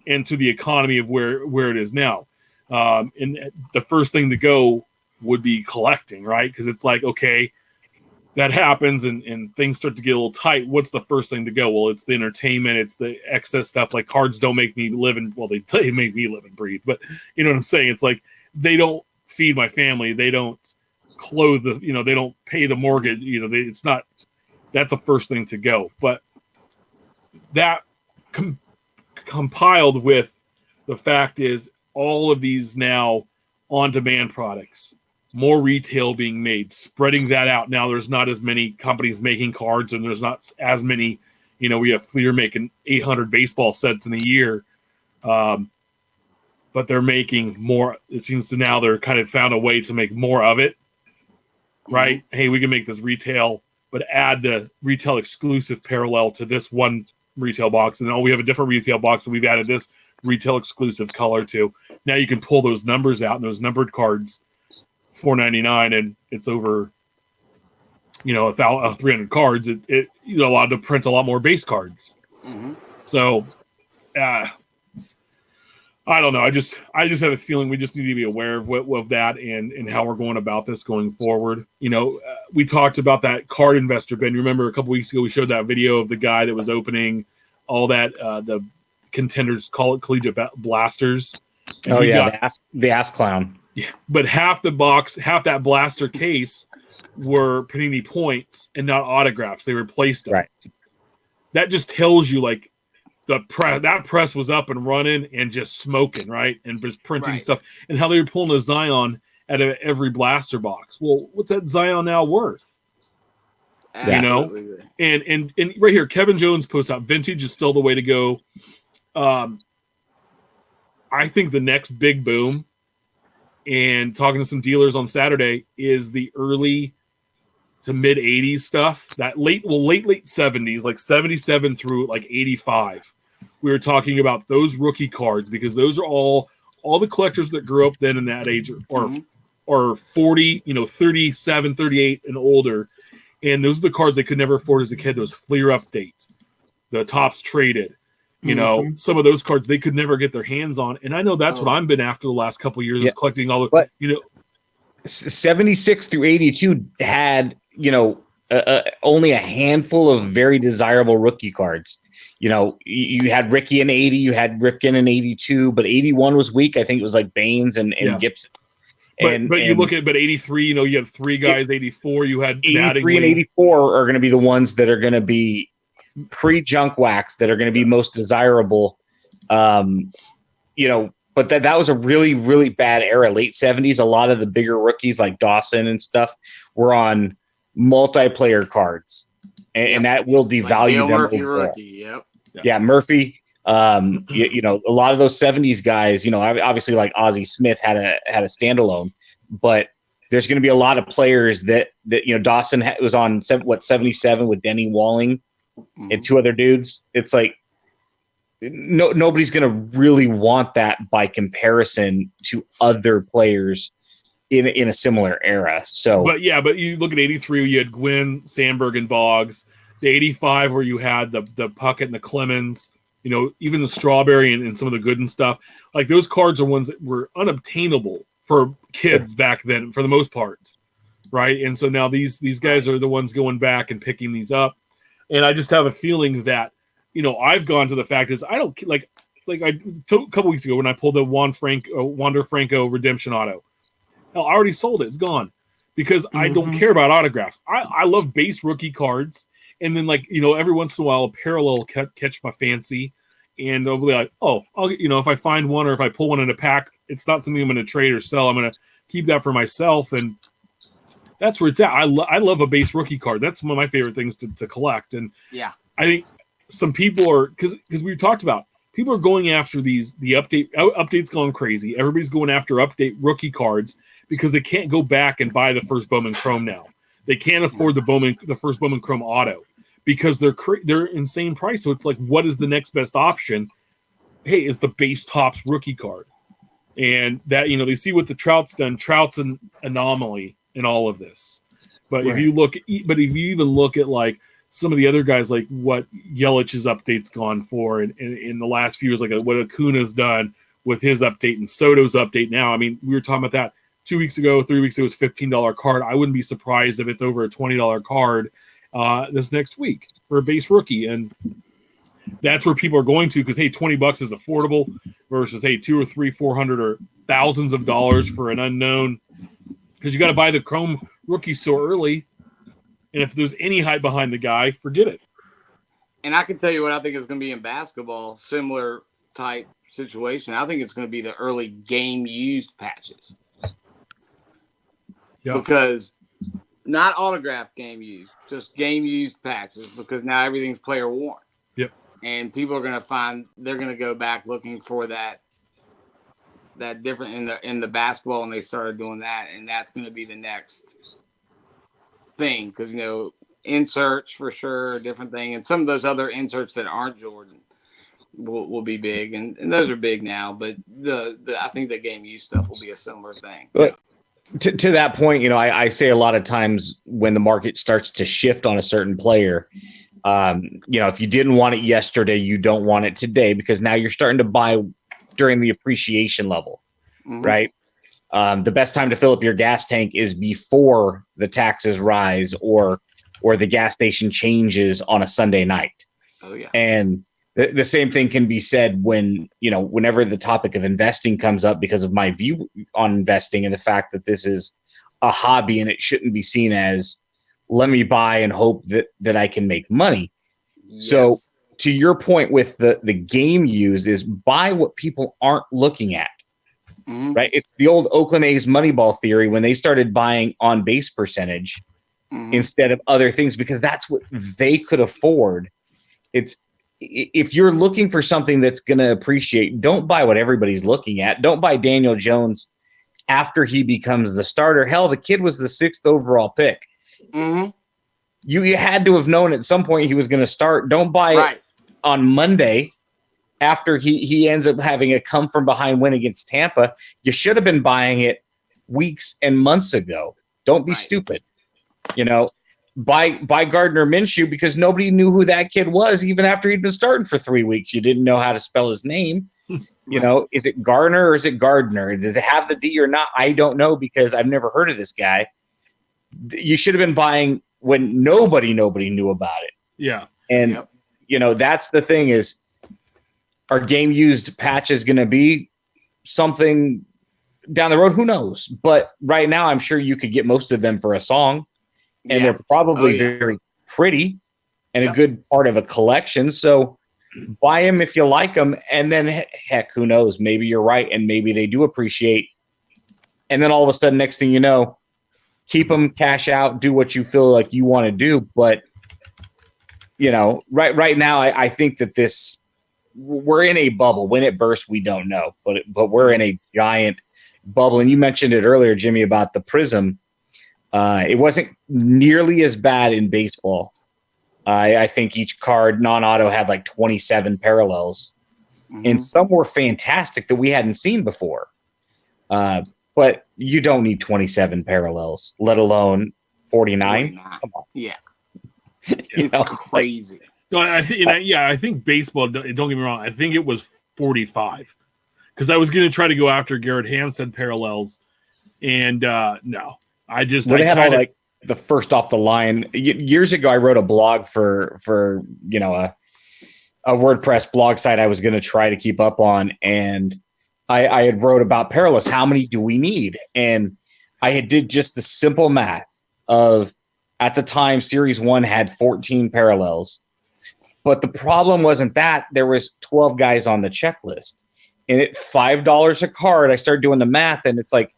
A: into the economy of where it is now. And the first thing to go would be collecting, right? Because it's like, okay, that happens and things start to get a little tight. What's the first thing to go? Well, it's the entertainment. It's the excess stuff. Like cards don't make me live they make me live and breathe. But you know what I'm saying? It's like they don't feed my family. They don't clothe they don't pay the mortgage. It's not. That's the first thing to go. But that compiled with the fact is all of these now on-demand products. More retail being made, spreading that out. Now there's not as many companies making cards, and there's not as many, We have Fleer making 800 baseball sets in a year, but they're making more. It seems to now they're kind of found a way to make more of it, right? Mm-hmm. Hey, we can make this retail, but add the retail exclusive parallel to this one retail box, and we have a different retail box, and we've added this retail exclusive color to. Now you can pull those numbers out and those numbered cards, $4.99, and it's over 300 cards. It allowed to print a lot more base cards. Mm-hmm. So I don't know. I just have a feeling we just need to be aware of that and how we're going about this going forward. We talked about that card investor, Ben. You remember a couple weeks ago we showed that video of the guy that was opening all that the contenders collegiate blasters.
C: Oh yeah, the ass clown.
A: Yeah, but half that blaster case were Panini points and not autographs. They replaced them.
C: Right.
A: That just tells you like that press was up and running and just smoking, right? And just printing stuff, and how they were pulling a Zion out of every blaster box. Well, what's that Zion now worth? Absolutely. And right here, Kevin Jones posts out vintage is still the way to go. I think the next big boom, and talking to some dealers on Saturday, is the early to mid 80s stuff. That late 70s, like 77 through like 85. We were talking about those rookie cards because those are all the collectors that grew up then in that age are 40, 37, 38 and older. And those are the cards they could never afford as a kid. Those Fleer updates, the Tops traded, some of those cards they could never get their hands on. And I know that's what I've been after the last couple of years is collecting all the,
C: 76 through 82 had, only a handful of very desirable rookie cards. You had Ricky in 80, you had Ripken in 82, but 81 was weak. I think it was like Baines and Gibson.
A: But you look at 83, you have three guys, 84, you had
C: 83 and 84 are going to be the ones that are going to be pre-junk wax that are going to be most desirable. But that was a really, really bad era. Late 70s, a lot of the bigger rookies like Dawson and stuff were on multiplayer cards. And that will devalue them.
B: Murphy rookie,
C: Yeah, Murphy. A lot of those 70s guys, obviously like Ozzie Smith had a standalone, but there's going to be a lot of players that Dawson was on 77 with Denny Walling and two other dudes. It's like nobody's going to really want that by comparison to other players in a similar era. So,
A: but you look at 83, you had Gwynn, Sandberg, and Boggs. The 85 where you had the Puckett and the Clemens. Even the Strawberry and some of the Gooden stuff, like those cards are ones that were unobtainable for kids back then, for the most part, right? And so now these guys are the ones going back and picking these up, and I just have a feeling that I've gone to the fact is I don't like I took a couple weeks ago when I pulled the Wander Franco redemption auto. Hell, I already sold it; it's gone because I don't care about autographs. I love base rookie cards. And then, every once in a while, a parallel catch my fancy, and I'll be like, oh, if I find one or if I pull one in a pack, it's not something I'm going to trade or sell. I'm going to keep that for myself, and that's where it's at. I love a base rookie card. That's one of my favorite things to collect. And I think some people are because we talked about people are going after the updates going crazy. Everybody's going after update rookie cards because they can't go back and buy the first Bowman Chrome now. They can't afford the first Bowman Chrome auto. Because they're insane price. So it's like, what is the next best option? Hey, it's the base Topps rookie card. And that, they see what the Trout's done. Trout's an anomaly in all of this. But if you even look at like some of the other guys, like what Yelich's update's gone for in the last few years, like what Acuna's done with his update and Soto's update now. I mean, we were talking about that 2 weeks ago, 3 weeks ago, it was $15 card. I wouldn't be surprised if it's over a $20 card this next week for a base rookie, and that's where people are going to because hey, $20 is affordable versus hey, $200 or $300, $400 or thousands of dollars for an unknown because you got to buy the Chrome rookie so early, and if there's any hype behind the guy, forget it.
B: And I can tell you what I think is going to be in basketball, similar type situation. I think it's going to be the early game used patches, because. Not autographed game used, just game used patches because now everything's player worn. and people are gonna they're gonna go back looking for that different in the basketball, and they started doing that, and that's gonna be the next thing, because inserts for sure, different thing, and some of those other inserts that aren't Jordan will be big, and those are big now. But I think the game use stuff will be a similar thing.
C: But to that point, I say a lot of times when the market starts to shift on a certain player, if you didn't want it yesterday, you don't want it today, because now you're starting to buy during the appreciation level, right? The best time to fill up your gas tank is before the taxes rise or the gas station changes on a Sunday night.
B: Oh yeah.
C: And the same thing can be said whenever the topic of investing comes up, because of my view on investing and the fact that this is a hobby and it shouldn't be seen as, let me buy and hope that I can make money. Yes. So to your point with the game used, is buy what people aren't looking at, right? It's the old Oakland A's Moneyball theory when they started buying on base percentage instead of other things, because that's what they could afford. If you're looking for something that's going to appreciate, don't buy what everybody's looking at. Don't buy Daniel Jones after he becomes the starter. Hell, the kid was the 6th overall pick. You had to have known at some point he was going to start. Don't buy it on Monday after he ends up having a come from behind win against Tampa. You should have been buying it weeks and months ago. Don't be stupid. Buy Gardner Minshew because nobody knew who that kid was even after he'd been starting for 3 weeks. You didn't know how to spell his name. Is it Garner or is it Gardner? Does it have the D or not? I don't know, because I've never heard of this guy. You should have been buying when nobody knew about it.
A: Yeah.
C: And, that's the thing is, our game used patch is going to be something down the road. Who knows? But right now, I'm sure you could get most of them for a song. And they're probably very pretty and a good part of a collection. So buy them if you like them. And then, heck, who knows? Maybe you're right, and maybe they do appreciate. And then all of a sudden, next thing you know, keep them, cash out, do what you feel like you want to do. But, right now, I think that we're in a bubble. When it bursts, we don't know. But we're in a giant bubble. And you mentioned it earlier, Jimmy, about the Prizm. It wasn't nearly as bad in baseball. I think each card, non-auto, had like 27 parallels. And some were fantastic that we hadn't seen before. But you don't need 27 parallels, let alone 49. Come on.
B: Yeah. It's crazy.
A: I think baseball, don't get me wrong, I think it was 45. Because I was going to try to go after Garrett Hampson parallels. And no. I
C: had all like the first off the line. Years ago, I wrote a blog for a WordPress blog site I was going to try to keep up on, and I had wrote about parallels. How many do we need? And I had did just the simple math of, at the time, Series 1 had 14 parallels, but the problem wasn't that there was 12 guys on the checklist, and at $5 a card, I started doing the math, and it's like,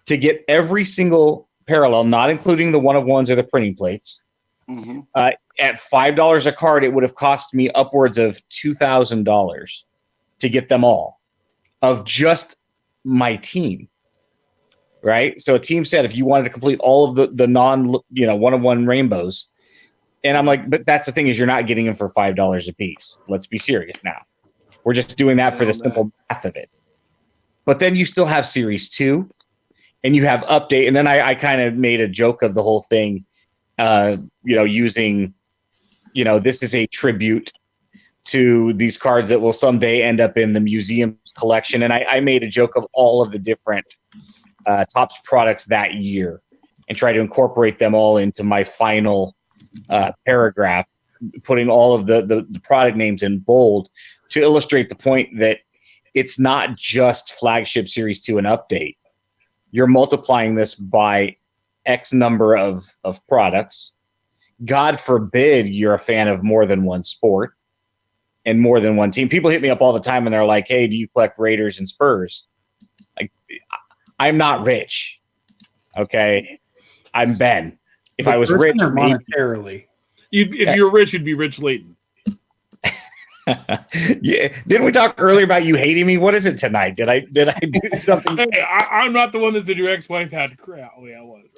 C: to get every single parallel, not including the one-of-ones or the printing plates, at $5 a card, it would have cost me upwards of $2,000 to get them all, of just my team, right? So a team said, if you wanted to complete all of the one-of-one rainbows, and I'm like, but that's the thing, is you're not getting them for $5 a piece. Let's be serious now. We're just doing that for the simple math of it. But then you still have Series 2, and you have update. And then I kind of made a joke of the whole thing, using, this is a tribute to these cards that will someday end up in the museum's collection. And I made a joke of all of the different Topps products that year and try to incorporate them all into my final paragraph, putting all of the product names in bold to illustrate the point that it's not just Flagship Series 2 and update. You're multiplying this by X number of products. God forbid you're a fan of more than one sport and more than one team. People hit me up all the time and they're like, hey, do you collect Raiders and Spurs? Like, I'm not rich. Okay. I'm Ben. If I was rich,
D: monetarily,
A: if you're rich, you'd be Rich Layton.
C: Yeah. Didn't we talk earlier about you hating me? What is it tonight? Did I do something?
A: Hey, I'm not the one that said your ex-wife had to crap. Oh, yeah, I was.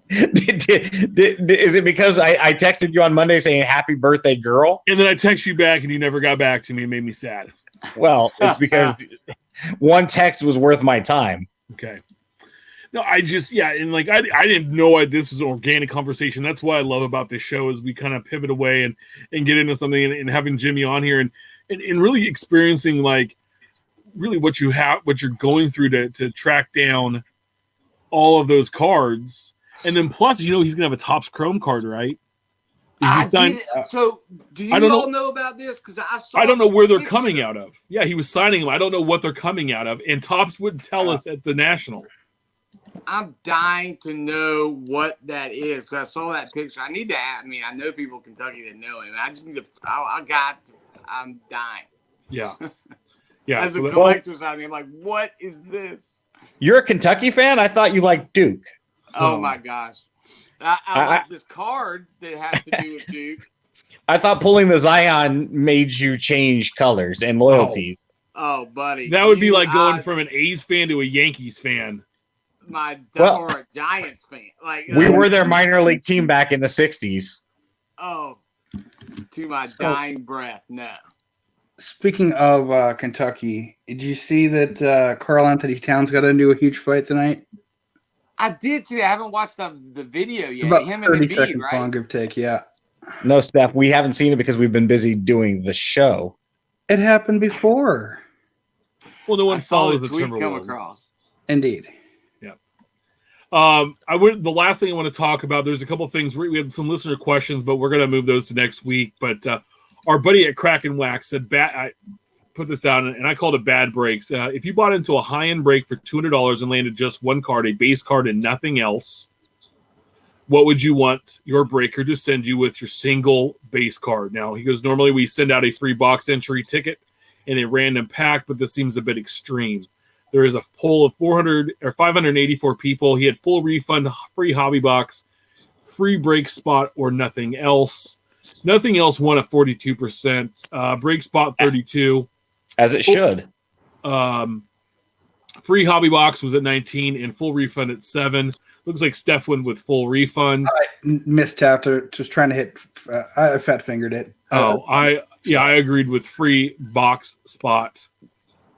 C: Is it because I texted you on Monday saying happy birthday, girl?
A: And then I text you back and you never got back to me and made me sad.
C: Well, it's because one text was worth my time.
A: Okay. No, I just, and like, I didn't know this was an organic conversation. That's what I love about this show is we kind of pivot away and get into something and having Jimmy on here and really experiencing like really what you're going through to track down all of those cards. And then plus, he's going to have a Topps Chrome card, right?
B: So do you all know about this? Because
A: I don't know where they're coming out of. Yeah, he was signing them. I don't know what they're coming out of. And Topps would tell us at the National.
B: I'm dying to know what that is. So I saw that picture. I need to ask. I mean, I know people in Kentucky that know him. I just need to. I'm dying.
A: Yeah. Yeah.
B: As a collector's side, I'm like, what is this?
C: You're a Kentucky fan? I thought you liked Duke.
B: Oh my gosh. I like this card that has to do with Duke.
C: I thought pulling the Zion made you change colors and loyalty.
B: Oh buddy.
A: That would be like going from an A's fan to a Yankees fan.
B: Or a Giants fan. Like
C: we were their minor league team back in the 60s.
B: Oh, to my dying breath. No.
D: Speaking of Kentucky, did you see that Karl Anthony Towns got into a huge fight tonight?
B: I did see. I haven't watched the video yet.
D: About
B: Him
D: 30
B: and Embiid,
D: seconds
B: right?
D: long, give or take. Yeah.
C: No, Steph, we haven't seen it because we've been busy doing the show.
D: It happened before.
A: Well, no one follows the
B: tweet come
A: Timberwolves.
B: across.
D: Indeed.
A: Yeah. The last thing I want to talk about. There's a couple things we had some listener questions, but we're going to move those to next week. But our buddy at Kraken Wax said, I put this out and I called it bad breaks. If you bought into a high-end break for $200 and landed just one card, a base card and nothing else, what would you want your breaker to send you with your single base card? Now, he goes, normally we send out a free box entry ticket in a random pack, but this seems a bit extreme. There is a poll of 584 people. He had full refund, free hobby box, free break spot, or nothing else. Nothing else won at 42%. Break spot 32%.
C: As it should.
A: Free hobby box was at 19% and full refund at 7%. Looks like Steph went with full refund.
D: I mistapped it. Just trying to hit. I fat fingered it.
A: I agreed with free box spot.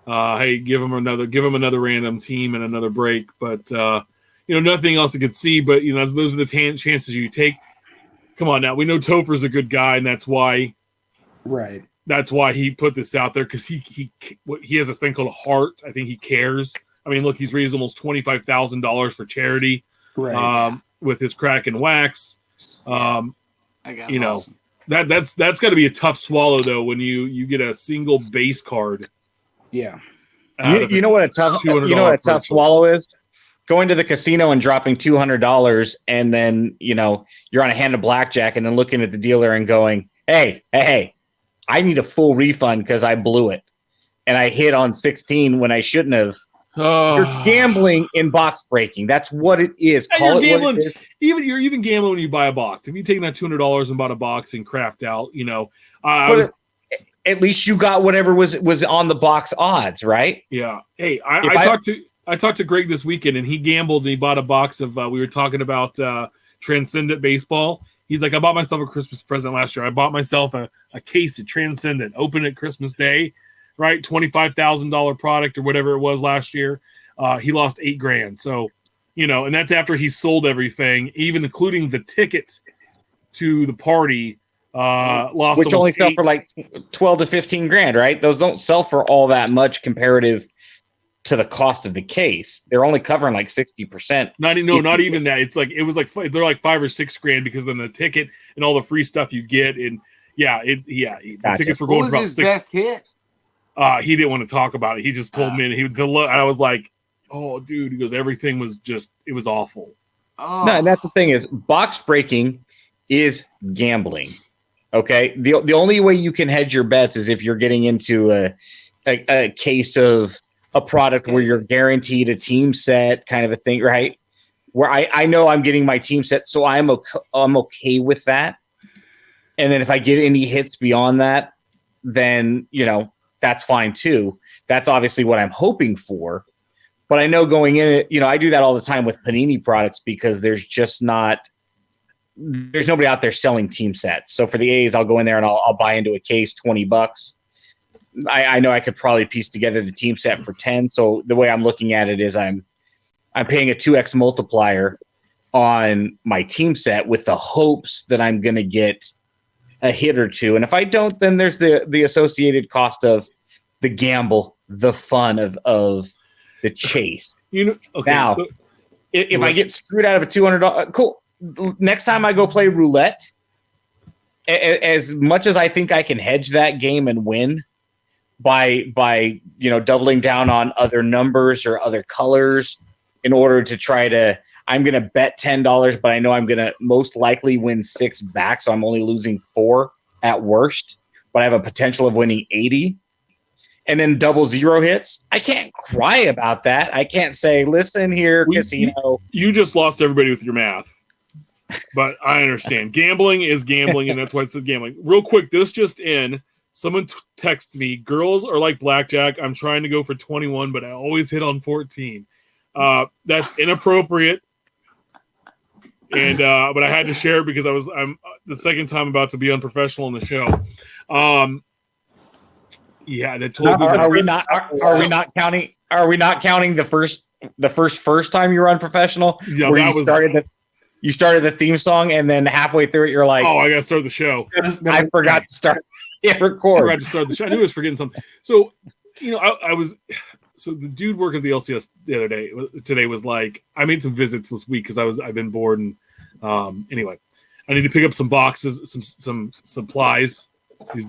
A: Hey, give him another random team and another break, but nothing else I could see. But those are the chances you take. Come on now, we know Topher's a good guy, and that's why.
D: Right.
A: That's why he put this out there because he has this thing called a heart. I think he cares. I mean, look, he's raised almost $25,000 for charity.
D: Right.
A: With his Kraken Wax.
B: Awesome.
A: That's got to be a tough swallow though when you get a single base card.
D: Yeah.
C: You know what a tough swallow is? Going to the casino and dropping $200 and then, you're on a hand of blackjack and then looking at the dealer and going, hey, I need a full refund because I blew it. And I hit on 16 when I shouldn't have. You're gambling in box breaking. That's what it is.
A: You're gambling. You're even gambling when you buy a box. If you taken that $200 and bought a box and crapped out,
C: at least you got whatever was on the box odds, right?
A: Yeah. Hey, I talked to Greg this weekend and he gambled and he bought a box of. We were talking about Transcendent Baseball. He's like, I bought myself a Christmas present last year. I bought myself a case of Transcendent. Opened it Christmas Day. Right, $25,000 product or whatever it was last year. He lost $8,000. So, and that's after he sold everything, even including the tickets to the party. Lost,
C: which only sell for like 12 to 15 grand, right? Those don't sell for all that much comparative to the cost of the case. They're only covering like 60%.
A: Not even that. It was like they're like $5,000 or $6,000 because then the ticket and all the free stuff you get, and the tickets were going for about
B: his best hit.
A: He didn't want to talk about it. He just told me, and I was like, "Oh, dude," he goes, "Everything was it was awful."
B: Oh.
C: No, and that's the thing is, box breaking is gambling. Okay, the only way you can hedge your bets is if you're getting into a case of a product where you're guaranteed a team set kind of a thing, right? Where I know I'm getting my team set, so I'm okay with that. And then if I get any hits beyond that, then, that's fine too. That's obviously what I'm hoping for. But I know going in it, I do that all the time with Panini products because there's nobody out there selling team sets. So for the A's, I'll go in there and I'll buy into a case, $20. I know I could probably piece together the team set for 10. So the way I'm looking at it is I'm paying a 2x multiplier on my team set with the hopes that I'm going to get a hit or two. And if I don't, then there's the associated cost of the gamble, the fun of the chase.
A: Okay,
C: now, so if I get screwed out of a $200, cool. Next time I go play roulette, as much as I think I can hedge that game and win by doubling down on other numbers or other colors in order to try to, I'm going to bet $10, but I know I'm going to most likely win 6 back. So I'm only losing 4 at worst, but I have a potential of winning 80. And then 00 hits. I can't cry about that. I can't say, listen here, casino.
A: You just lost everybody with your math. But I understand. Gambling is gambling, and that's why it's gambling. Real quick, this just in. Someone texted me, girls are like blackjack. I'm trying to go for 21, but I always hit on 14. That's inappropriate. And but I had to share it because I'm the second time about to be unprofessional on the show. Yeah, that totally.
C: Are we not counting? Are we not counting the first time you were unprofessional?
A: Yeah,
C: where you started the theme song, and then halfway through it, you're like,
A: "Oh, I got to start the show."
C: I forgot to start. Record.
A: I forgot to start the show. I knew I was forgetting something. So, I was. So the dude working at the LCS today was like, I made some visits this week because I've been bored, and anyway, I need to pick up some boxes, some supplies. These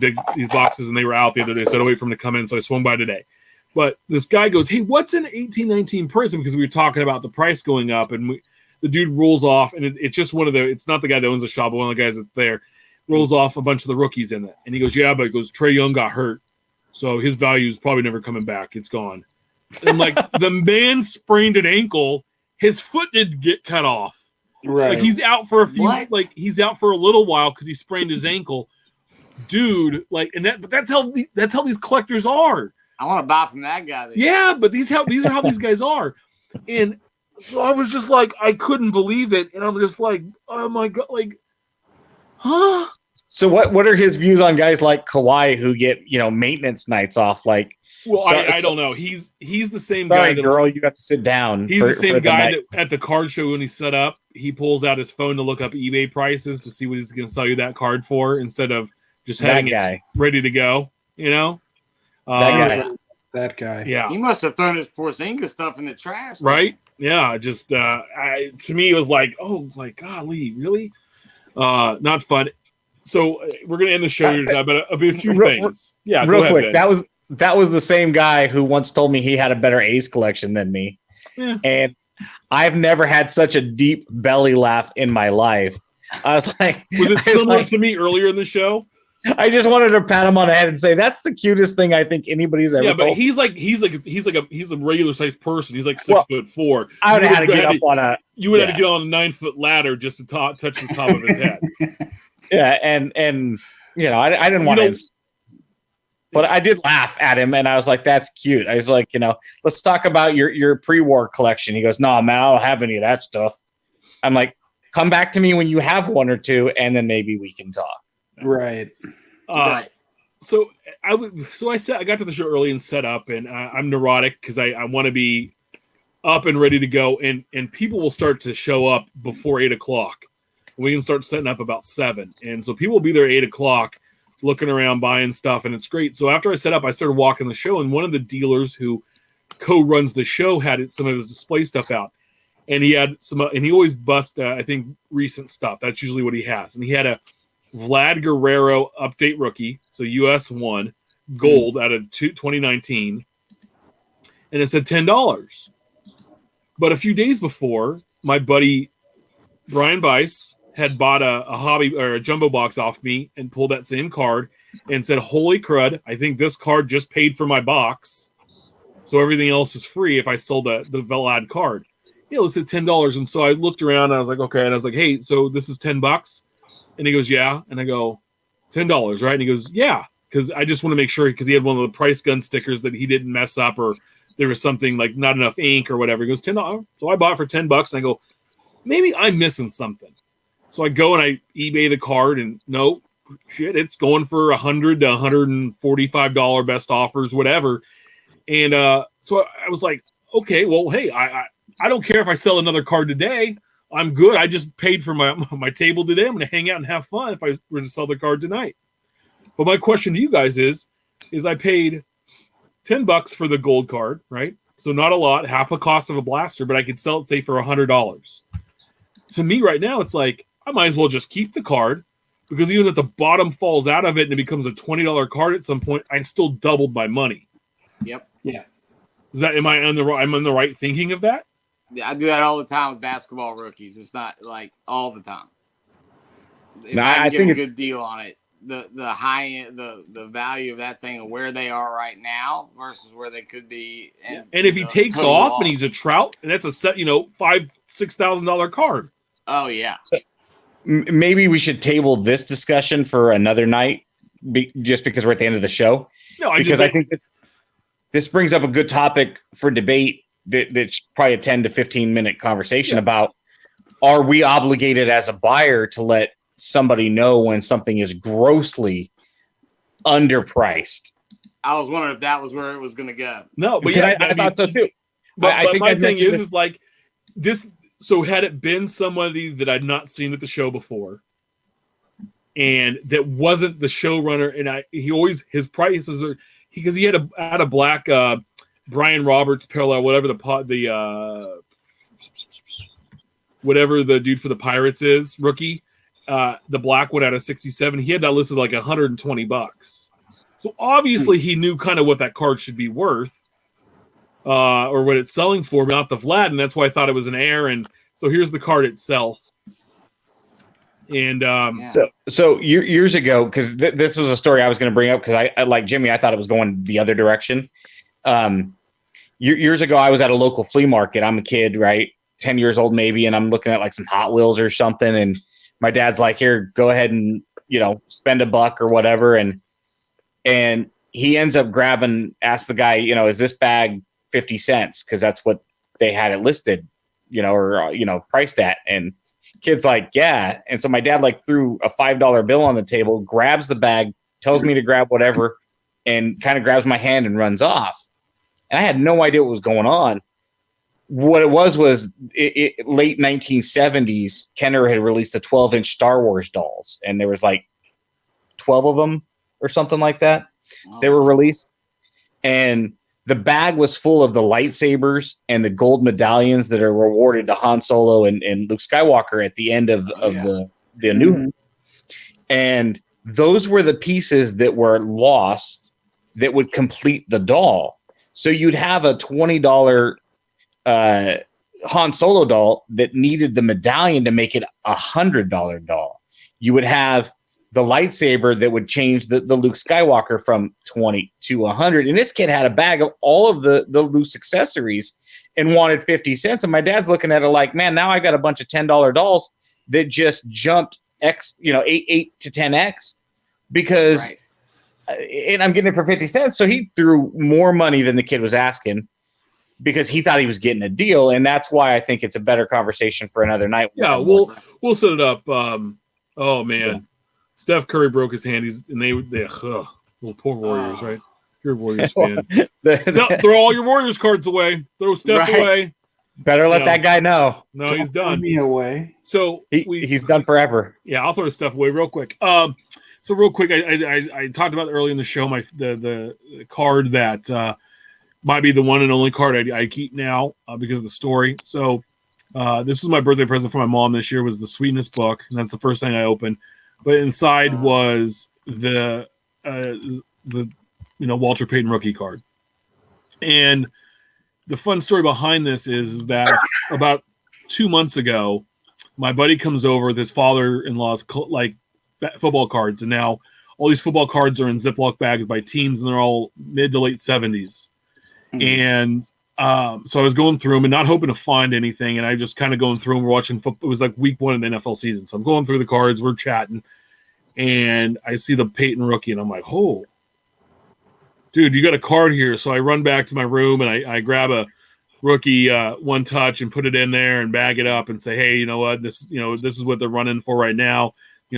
A: boxes, and they were out the other day, so I had to wait for them to come in. So I swung by today. But this guy goes, "Hey, what's an 1819 Prizm?" Because we were talking about the price going up, and the dude rolls off, and it's just one of the. It's not the guy that owns the shop, but one of the guys that's there rolls off a bunch of the rookies in it, and he goes, "Yeah, but it goes Trae Young got hurt, so his value is probably never coming back. It's gone." And like the man sprained an ankle, his foot did get cut off.
D: Right,
A: like he's out for a few. Like he's out for a little while because he sprained his ankle. Dude, like, and that's how these collectors are.
B: I want to buy from that guy.
A: Yeah, but these are how these guys are. And so I was just like, I couldn't believe it, and I'm just like, oh my god, like, huh?
C: So what are his views on guys like Kawhi who get maintenance nights off? Like,
A: well, I don't know. He's the same guy.
C: Girl, you have to sit down.
A: He's the same guy that at the card show when he set up, he pulls out his phone to look up eBay prices to see what he's going to sell you that card for instead of just having it ready to go,
D: That guy.
A: Yeah.
B: He must have thrown his Porzingis stuff in the trash.
A: Right? Yeah. Just to me, it was like, oh my golly, really? Not fun. So we're gonna end the show here tonight, but a few things. Yeah,
C: real
A: go
C: quick.
A: Ahead,
C: that was the same guy who once told me he had a better A's collection than me, and I've never had such a deep belly laugh in my life. I was like,
A: was it similar to me earlier in the show?
C: I just wanted to pat him on the head and say that's the cutest thing I think anybody's ever.
A: Yeah, but
C: told.
A: he's a regular sized person. He's like 6'4".
C: I would have had to get up on a.
A: You would have to get on a 9-foot ladder just to touch the top of his head.
C: Yeah, and I didn't want to, but I did laugh at him, and I was like, "That's cute." I was like, let's talk about your pre-war collection. He goes, "No, man, I don't have any of that stuff." I'm like, "Come back to me when you have one or two, and then maybe we can talk."
D: Right.
A: So I got to the show early and set up, and I'm neurotic because I want to be up and ready to go, and people will start to show up before 8:00. We can start setting up about 7, and so people will be there at 8:00, looking around, buying stuff, and it's great. So after I set up, I started walking the show, and one of the dealers who co-runs the show had some of his display stuff out, and he had some, and he always busts, I think, recent stuff. That's usually what he has, and he had a Vlad Guerrero update rookie, so US 1 gold out of 2019, and it said $10. But a few days before, my buddy Brian Bice had bought a hobby or a jumbo box off me and pulled that same card and said, "Holy crud! I think this card just paid for my box, so everything else is free if I sold the Vlad card." Yeah, let's say $10. And so I looked around and I was like, okay, and I was like, "Hey, so this is $10?" And he goes, "Yeah." And I go, $10, right? And he goes, yeah, because I just want to make sure, because he had one of the price gun stickers that he didn't mess up, or there was something like not enough ink or whatever. He goes, $10. So I bought it for $10, and I go, maybe I'm missing something. So I go and I eBay the card, and no, shit, it's going for $100 to $145 best offers, whatever. And so I was like, okay, well, hey, I don't care if I sell another card today. I'm good. I just paid for my table today. I'm going to hang out and have fun if I were to sell the card tonight. But my question to you guys is I paid $10 for the gold card, right? So not a lot, half a cost of a blaster, but I could sell it, say, for $100. To me right now, it's like, I might as well just keep the card, because even if the bottom falls out of it and it becomes a $20 card at some point, I still doubled my money.
B: Yep.
D: Yeah.
A: Am I on the right thinking of that?
B: Yeah, I do that all the time with basketball rookies. It's not like all the time. If
C: No,
B: I
C: I
B: can get
C: think
B: a good deal on it, the high end, the value of that thing and where they are right now versus where they could be. And
A: if he takes off and he's a Trout, and that's a set, $5,000-$6,000 card.
B: Oh yeah.
C: So maybe we should table this discussion for another night, just because we're at the end of the show.
A: No,
C: I think this brings up a good topic for debate. That's probably a 10 to 15 minute conversation about, are we obligated as a buyer to let somebody know when something is grossly underpriced?
B: I was wondering if that was where it was going to go.
A: No, but
C: I thought so too.
A: But
C: I think
A: my thing is like this. So had it been somebody that I'd not seen at the show before, and that wasn't the showrunner, and his prices are, because he had a black Brian Roberts parallel, whatever whatever the dude for the Pirates is, rookie, the black one out of 67, he had that listed like $120. So obviously he knew kind of what that card should be worth, or what it's selling for, but not the Vlad, and that's why I thought it was an air. And so here's the card itself. And
C: so years ago, because this was a story I was going to bring up, because I like Jimmy, I thought it was going the other direction. Years ago, I was at a local flea market. I'm a kid, right? 10 years old maybe, and I'm looking at like some Hot Wheels or something, and my dad's like, here, go ahead and spend $1 or whatever, and he ends up asks the guy, is this bag 50 cents, because that's what they had it listed, or priced at. And kid's like, yeah. And so my dad like threw a $5 bill on the table, grabs the bag, tells me to grab whatever, and kind of grabs my hand and runs off. And I had no idea what was going on. What it was late 1970s, Kenner had released the 12-inch Star Wars dolls, and there was like 12 of them or something like that. They were released, and the bag was full of the lightsabers and the gold medallions that are rewarded to Han Solo and Luke Skywalker at the end of the New Hope. And those were the pieces that were lost that would complete the doll. So you'd have a $20 Han Solo doll that needed the medallion to make it $100 doll. You would have the lightsaber that would change the Luke Skywalker from 20 to 100. And this kid had a bag of all of the loose accessories and wanted 50 cents. And my dad's looking at it like, man, now I got a bunch of $10 dolls that just jumped X, 8 to 10X, because and I'm getting it for 50 cents. So he threw more money than the kid was asking, because he thought he was getting a deal. And that's why I think it's a better conversation for another night.
A: Yeah, we'll set it up. Oh man. Yeah. Steph Curry broke his hand. Little poor Warriors, right? You're a Warriors fan. Throw all your Warriors cards away. Throw Steph away.
C: Better let that guy know.
A: No, he's done.
D: Me away.
A: So
C: he's done forever.
A: Yeah, I'll throw Steph away real quick. So real quick, I talked about early in the show the card that might be the one and only card I keep now because of the story. So this was my birthday present for my mom this year, was the Sweetness book, and that's the first thing I opened. But inside was the Walter Payton rookie card. And the fun story behind this is that about 2 months ago, my buddy comes over with his father-in-law's football cards, and now all these football cards are in Ziploc bags by teams, and they're all mid to late 70s. Mm-hmm. And so I was going through them and not hoping to find anything, and I just kind of going through them. We're watching football. It was like week 1 of the NFL season, so I'm going through the cards. We're chatting, and I see the Peyton rookie, and I'm like, oh, dude, you got a card here. So I run back to my room, and I grab a rookie one touch and put it in there and bag it up and say, hey, you know what, this is what they're running for right now.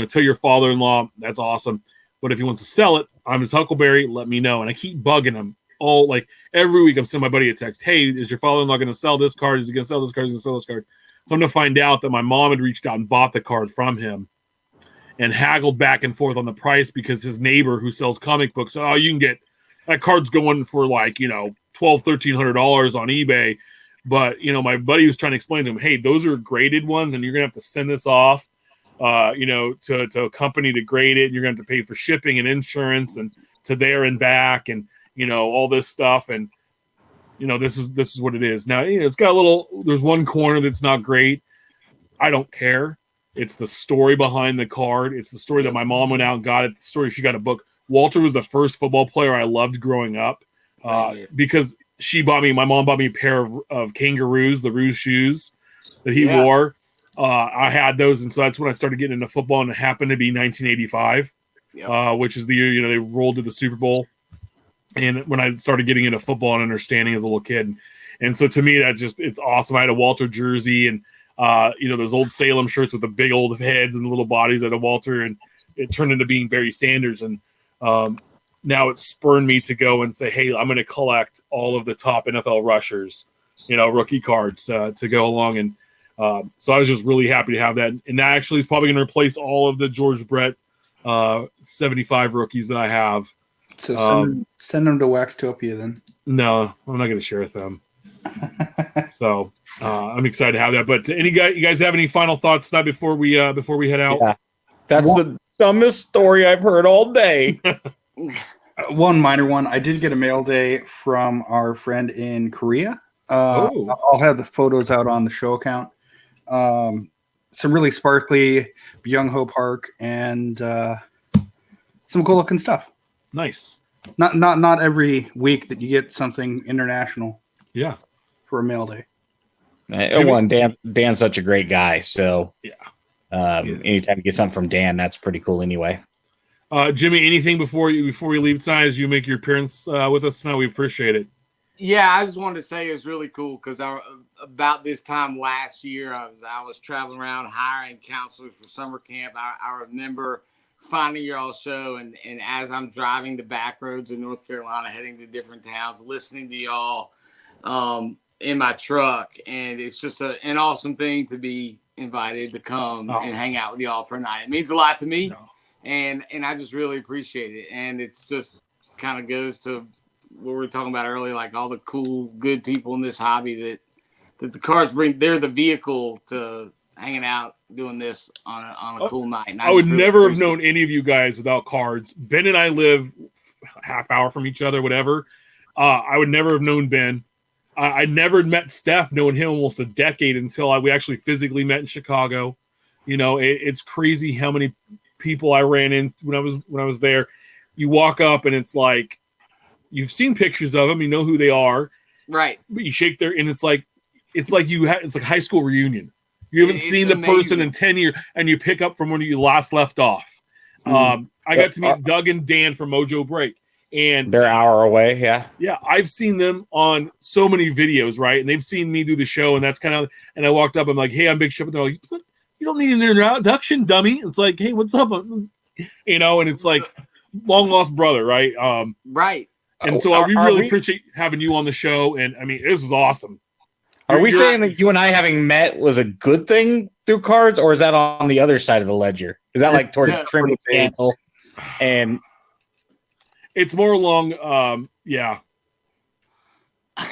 A: Tell your father-in-law, that's awesome. But if he wants to sell it, I'm his Huckleberry, let me know. And I keep bugging him all, like, every week I'm sending my buddy a text, hey, is your father-in-law going to sell this card? Is he going to sell this card? Is he going to sell this card? Come to find out that my mom had reached out and bought the card from him and haggled back and forth on the price because his neighbor who sells comic books, oh, you can get that card's going for like, $1,200-$1,300 on eBay. But, my buddy was trying to explain to him, hey, those are graded ones, and you're going to have to send this off, to a company to grade it. And you're going to have to pay for shipping and insurance and to there and back and, all this stuff. And, this is what it is. Now, it's got there's one corner that's not great. I don't care. It's the story behind the card. It's the story that my mom went out and got it. The story she got a book. Walter was the first football player I loved growing up because my mom bought me a pair of Kangaroos, the Ruse shoes that he wore. I had those, and so that's when I started getting into football, and it happened to be 1985, which is the year they rolled to the Super Bowl. And when I started getting into football and understanding as a little kid, and so to me it's awesome. I had a Walter jersey and those old Salem shirts with the big old heads and the little bodies at a Walter, and it turned into being Barry Sanders. And now it's spurred me to go and say, hey, I'm going to collect all of the top NFL rushers, rookie cards to go along. And so I was just really happy to have that. And that actually is probably going to replace all of the George Brett 75 rookies that I have.
D: So send them to Waxtopia then. No,
A: I'm not going to share with them. So I'm excited to have that. But you guys have any final thoughts before we head out? Yeah.
C: That's the dumbest story I've heard all day.
D: One minor one. I did get a mail day from our friend in Korea. I'll have the photos out on the show account. Some really sparkly Byung Ho Park and some cool looking stuff.
A: Nice.
D: Not every week that you get something international.
A: Yeah.
D: For a mail day.
C: Dan's such a great guy. So
A: yeah.
C: Anytime you get something from Dan, that's pretty cool anyway.
A: Jimmy, anything before we leave tonight as you make your appearance with us now? We appreciate it.
B: Yeah, I just wanted to say it's really cool because about this time last year, I was traveling around hiring counselors for summer camp. I remember finding your all show, and as I'm driving the back roads in North Carolina, heading to different towns, listening to y'all in my truck, and it's just an awesome thing to be invited to come and hang out with y'all for a night. It means a lot to me, and I just really appreciate it. And it's just kind of goes to what we were talking about earlier, like all the cool, good people in this hobby that the cards bring. They're the vehicle to hanging out, doing this on a cool night. And
A: I would never have known any of you guys without cards. Ben and I live a half hour from each other, whatever. I would never have known Ben. I never met Steph, knowing him almost a decade until we actually physically met in Chicago. It's crazy how many people I ran in when I was there. You walk up and it's like you've seen pictures of them, you know who they are,
B: right?
A: But you shake their, and it's like it's like high school reunion. You haven't seen the person in 10 years, and you pick up from when you last left off. I got to meet Doug and Dan from Mojo Break. And
C: they're an hour away, yeah.
A: Yeah, I've seen them on so many videos, right? And they've seen me do the show, and that's kind of. And I walked up, I'm like, "Hey, I'm Big Ship," and they're like, "What? You don't need an introduction, dummy." It's like, "Hey, what's up?" And it's like long lost brother, right?
B: Right.
A: And so we really appreciate having you on the show, and I mean, this was awesome.
C: Are we saying that you and I having met was a good thing through cards, or is that on the other side of the ledger? Is that like towards Trinity Table and?
A: It's more along, yeah.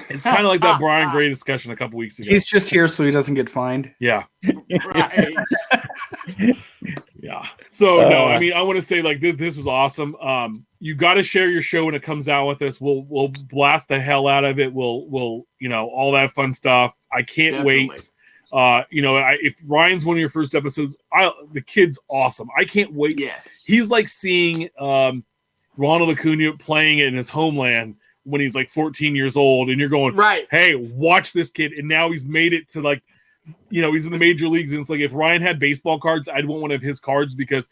A: It's kind of like that Brian Gray discussion a couple weeks ago.
D: He's just here so he doesn't get fined.
A: Yeah.
B: Right.
A: Yeah. So, no, I mean, I want to say, like, this was awesome. You got to share your show when it comes out with us. We'll blast the hell out of it. We'll all that fun stuff. I can't wait. If Ryan's one of your first episodes, the kid's awesome. I can't wait.
B: Yes.
A: He's like seeing Ronald Acuna playing it in his homeland when he's like 14 years old, and you're going,
B: right,
A: hey, watch this kid. And now he's made it to, like, he's in the major leagues. And it's like, if Ryan had baseball cards, I'd want one of his cards because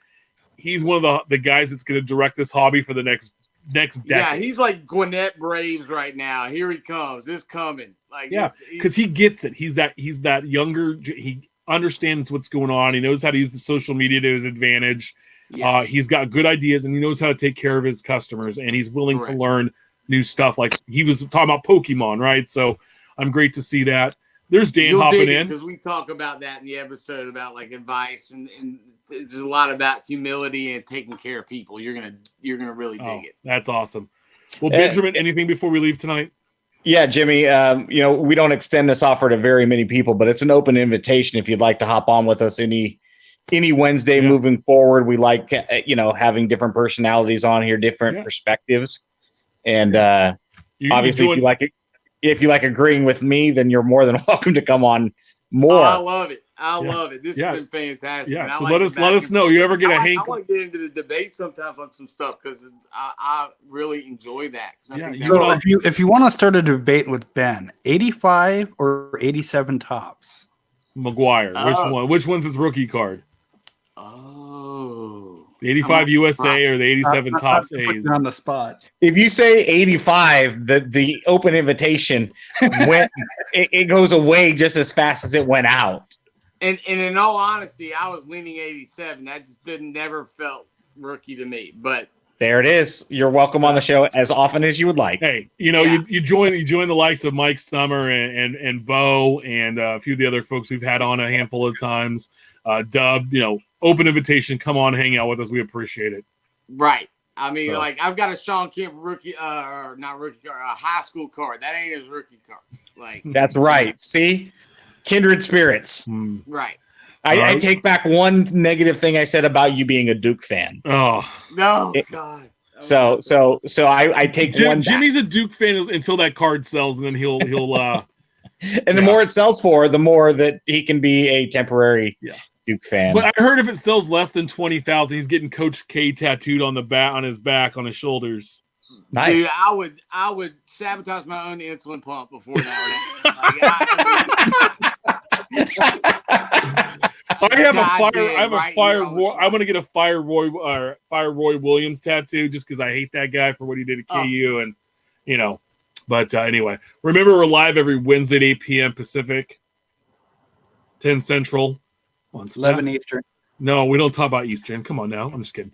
A: he's one of the guys that's going to direct this hobby for the next decade.
B: Yeah, he's like Gwinnett Braves right now. Here he comes. It's coming. Like,
A: yeah, because he gets it. He's that younger. He understands what's going on. He knows how to use the social media to his advantage. Yes. He's got good ideas, and he knows how to take care of his customers, and he's willing to learn new stuff. Like he was talking about Pokemon, right? So I'm great to see that. There's Dan hopping in
B: because we talk about that in the episode about like advice, and it's a lot about humility and taking care of people. You're gonna really dig it.
A: That's awesome. Well, Benjamin, anything before we leave tonight?
C: Yeah, Jimmy. We don't extend this offer to very many people, but it's an open invitation if you'd like to hop on with us any Wednesday moving forward. We like having different personalities on here, different perspectives, and obviously if you like agreeing with me, then you're more than welcome to come on more.
B: I love it. I love it. This has been fantastic.
A: Yeah. So let us know. You ever get a Hank?
B: I want to get into the debate sometimes on some stuff because I really enjoy that.
D: So if you want to start a debate with Ben, 85 or 87 tops?
A: McGuire. Which one? Which one's his rookie card? The 85 USA or the 87 tops A's?
D: On the spot.
C: If you say 85, the open invitation went. it goes away just as fast as it went out.
B: And in all honesty, I was leaning 87. That just never felt rookie to me. But
C: there it is. You're welcome on the show as often as you would like.
A: Hey, you join the likes of Mike Summer and Bo and a few of the other folks we've had on a handful of times. Dub, open invitation. Come on, hang out with us. We appreciate it.
B: Right. I mean, like I've got a Sean Kemp rookie, or not rookie card, a high school card. That ain't his rookie card. Like
C: that's right. See, kindred spirits.
B: Right.
C: I take back one negative thing I said about you being a Duke fan.
A: Oh
B: no, God.
C: So I take one.
A: Jimmy's a Duke fan until that card sells, and then he'll.
C: And the more it sells for, the more that he can be a temporary Duke fan.
A: But I heard if it sells less than 20,000, he's getting Coach K tattooed on his back, on his shoulders.
C: Nice.
B: Dude, I would sabotage my own insulin pump before that.
A: I'm gonna get a Fire Roy Williams tattoo just because I hate that guy for what he did at KU, and But anyway, remember we're live every Wednesday at 8 p.m. Pacific, 10 Central,
D: 11 Eastern.
A: No, we don't talk about Eastern. Come on now. I'm just kidding.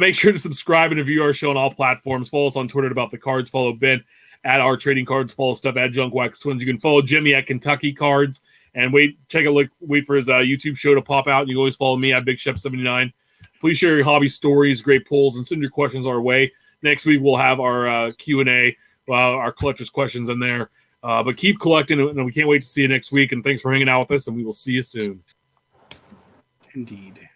A: Make sure to subscribe and review our show on all platforms. Follow us on Twitter at About the Cards. Follow Ben at Our Trading Cards. Follow stuff at Junk Wax Twins. You can follow Jimmy at Kentucky Cards. And wait for his YouTube show to pop out. You can always follow me at Big Chef 79. Please share your hobby stories, great polls, and send your questions our way. Next week we'll have our Q&A, our collector's questions in there. But keep collecting, and we can't wait to see you next week. And thanks for hanging out with us, and we will see you soon.
D: Indeed.